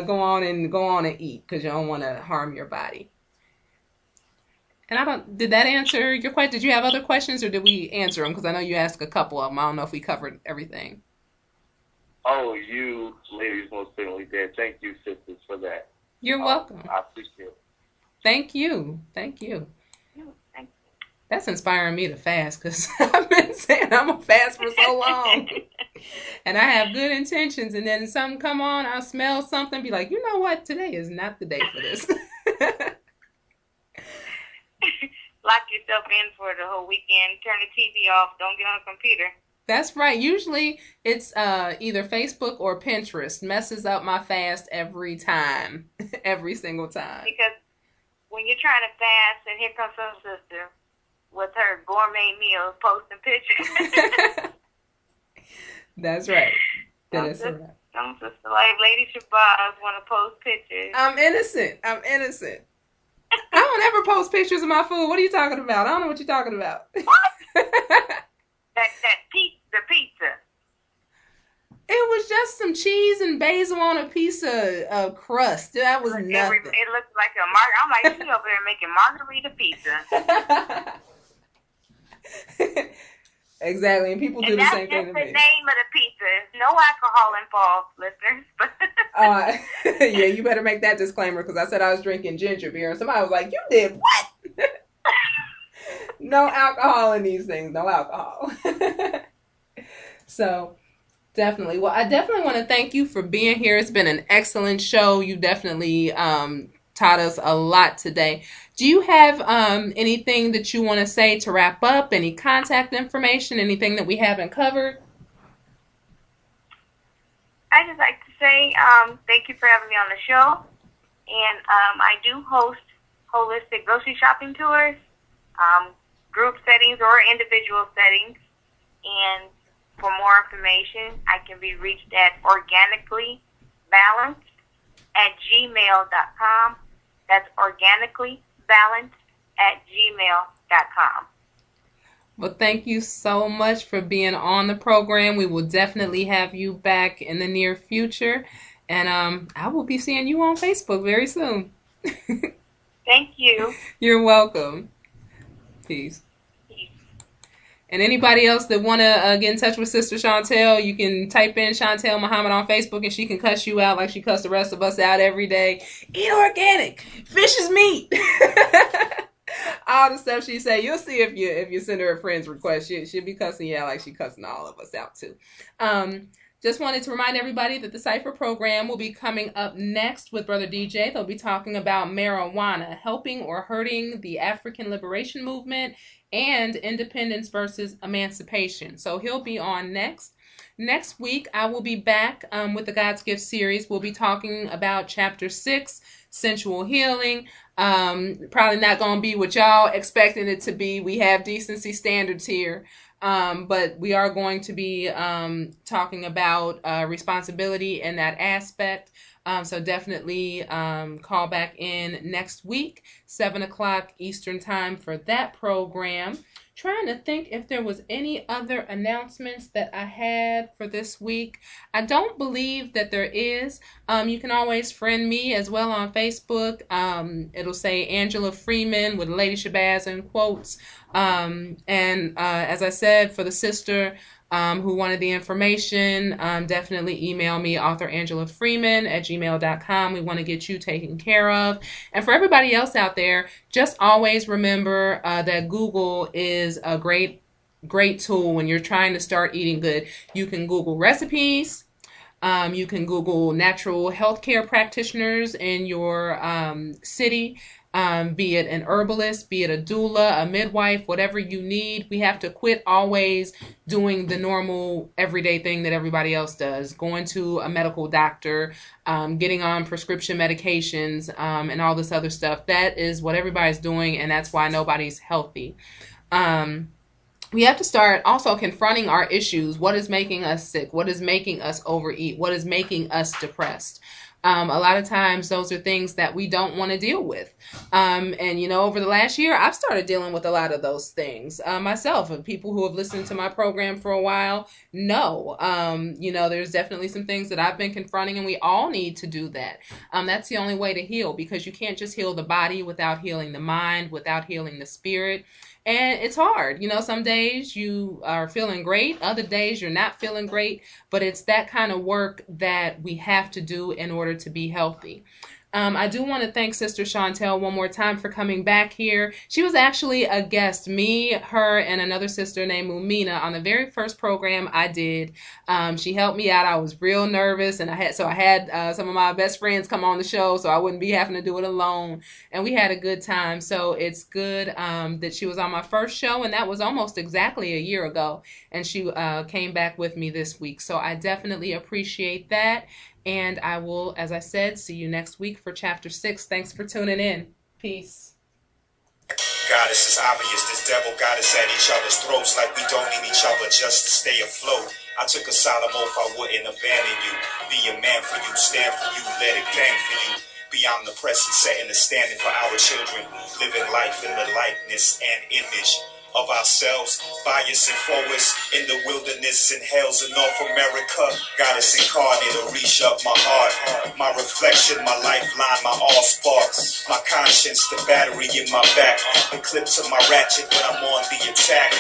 Go on and eat, because you don't want to harm your body. And did that answer your question? Did you have other questions, or did we answer them? Because I know you asked a couple of them. I don't know if we covered everything. Oh, you ladies most certainly did. Thank you, sisters, for that. You're welcome. I appreciate it. Thank you. Thank you. That's inspiring me to fast, because I've been saying I'm going to fast for so long. And I have good intentions, and then something come on, I'll smell something, be like, you know what? Today is not the day for this. Lock yourself in for the whole weekend. Turn the TV off. Don't get on the computer. That's right. Usually it's either Facebook or Pinterest. Messes up my fast every time. Every single time. Because when you're trying to fast, and here comes some sister with her gourmet meals posting pictures. That's right. Some sister like Lady Shabazz want to post pictures. I'm innocent. I don't ever post pictures of my food. What are you talking about? I don't know what you're talking about. What? The pizza. It was just some cheese and basil on a piece of crust. That was nothing. It looked like a margarita. I'm like, you over there making margarita pizza. Exactly, and people do the same thing to me. That's just the name of the pizza. No alcohol involved, listeners. Yeah, you better make that disclaimer, because I said I was drinking ginger beer, and somebody was like, you did what? No alcohol in these things. No alcohol. So, definitely. Well, I definitely want to thank you for being here. It's been an excellent show. You definitely taught us a lot today. Do you have anything that you want to say to wrap up? Any contact information? Anything that we haven't covered? I just like to say thank you for having me on the show. And I do host holistic grocery shopping tours, group settings or individual settings. And for more information, I can be reached at organicallybalanced@gmail.com. That's organicallybalanced@gmail.com. Well, thank you so much for being on the program. We will definitely have you back in the near future. And I will be seeing you on Facebook very soon. Thank you. You're welcome. Peace. And anybody else that want to get in touch with Sister Shawntell, you can type in Shawntell Muhammad on Facebook, and she can cuss you out like she cuss the rest of us out every day. Eat organic. Fish is meat. All the stuff she say, you'll see if you send her a friend's request. She'll be cussing you out like she cussing all of us out too. Just wanted to remind everybody that the Cypher program will be coming up next with Brother DJ. They'll be talking about marijuana, helping or hurting the African liberation movement, and independence versus emancipation. So he'll be on next. Next week, I will be back with the God's Gift series. We'll be talking about Chapter 6, Sensual Healing. Probably not going to be what y'all expecting it to be. We have decency standards here. But we are going to be talking about responsibility in that aspect. So definitely call back in next week, 7 o'clock Eastern time for that program. Trying to think if there was any other announcements that I had for this week. I don't believe that there is. You can always friend me as well on Facebook. It'll say Angela Freeman with Lady Shabazz in quotes. And as I said, for the sister who wanted the information, definitely email me, authorangela.freeman@gmail.com. We want to get you taken care of. And for everybody else out there, just always remember that Google is a great tool when you're trying to start eating good. You can Google recipes. You can Google natural healthcare practitioners in your city. Be it an herbalist, be it a doula, a midwife, whatever you need. We have to quit always doing the normal everyday thing that everybody else does. Going to a medical doctor, getting on prescription medications, and all this other stuff. That is what everybody's doing, and that's why nobody's healthy. we have to start also confronting our issues. What is making us sick? What is making us overeat? What is making us depressed? A lot of times those are things that we don't want to deal with. And, over the last year, I've started dealing with a lot of those things myself. And people who have listened to my program for a while know, there's definitely some things that I've been confronting, and we all need to do that. That's the only way to heal, because you can't just heal the body without healing the mind, without healing the spirit. And it's hard. Some days you are feeling great. Other days you're not feeling great. But it's that kind of work that we have to do in order to be healthy. I do want to thank Sister Shawntell one more time for coming back here. She was actually a guest, me, her, and another sister named Mumina on the very first program I did. She helped me out. I was real nervous, and I had some of my best friends come on the show, so I wouldn't be having to do it alone. And we had a good time. So it's good that she was on my first show, and that was almost exactly a year ago. And she came back with me this week. So I definitely appreciate that. And I will, as I said, see you next week for Chapter 6. Thanks for tuning in. Peace. God, it's obvious this devil got us at each other's throats like we don't need each other just to stay afloat. I took a solemn oath I wouldn't abandon you. Be a man for you, stand for you, let it bang for you. Beyond the present, setting the standard for our children, living life in the likeness and image of ourselves, bias and forwards in the wilderness and hells of North America. God is incarnate, to reach up my heart, my reflection, my lifeline, my all sparks, my conscience, the battery in my back, the clips of my ratchet when I'm on the attack.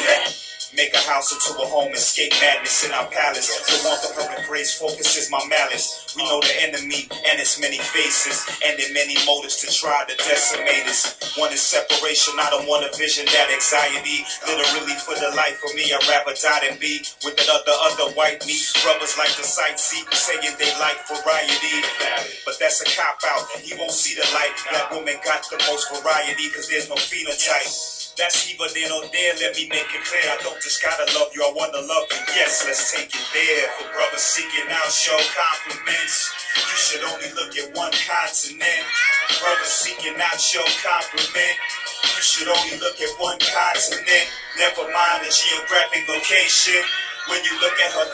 Make a house into a home, escape madness in our palace. The want the perfect praise focuses my malice. We know the enemy and its many faces, and in many motives to try to decimate us. One is separation, I don't want a vision, that anxiety. Literally for the life of me, I'd rather die than be with that other white meat. Brothers like to sightsee, saying they like variety, but that's a cop-out, he won't see the light. That woman got the most variety, cause there's no phenotype. That's either there or there, let me make it clear. I don't just gotta love you, I wanna love you. Yes, let's take it there. For brothers seeking out, show compliments. You should only look at one continent. Brothers seeking out, show compliment. You should only look at one continent. Never mind the geographic location. When you look at her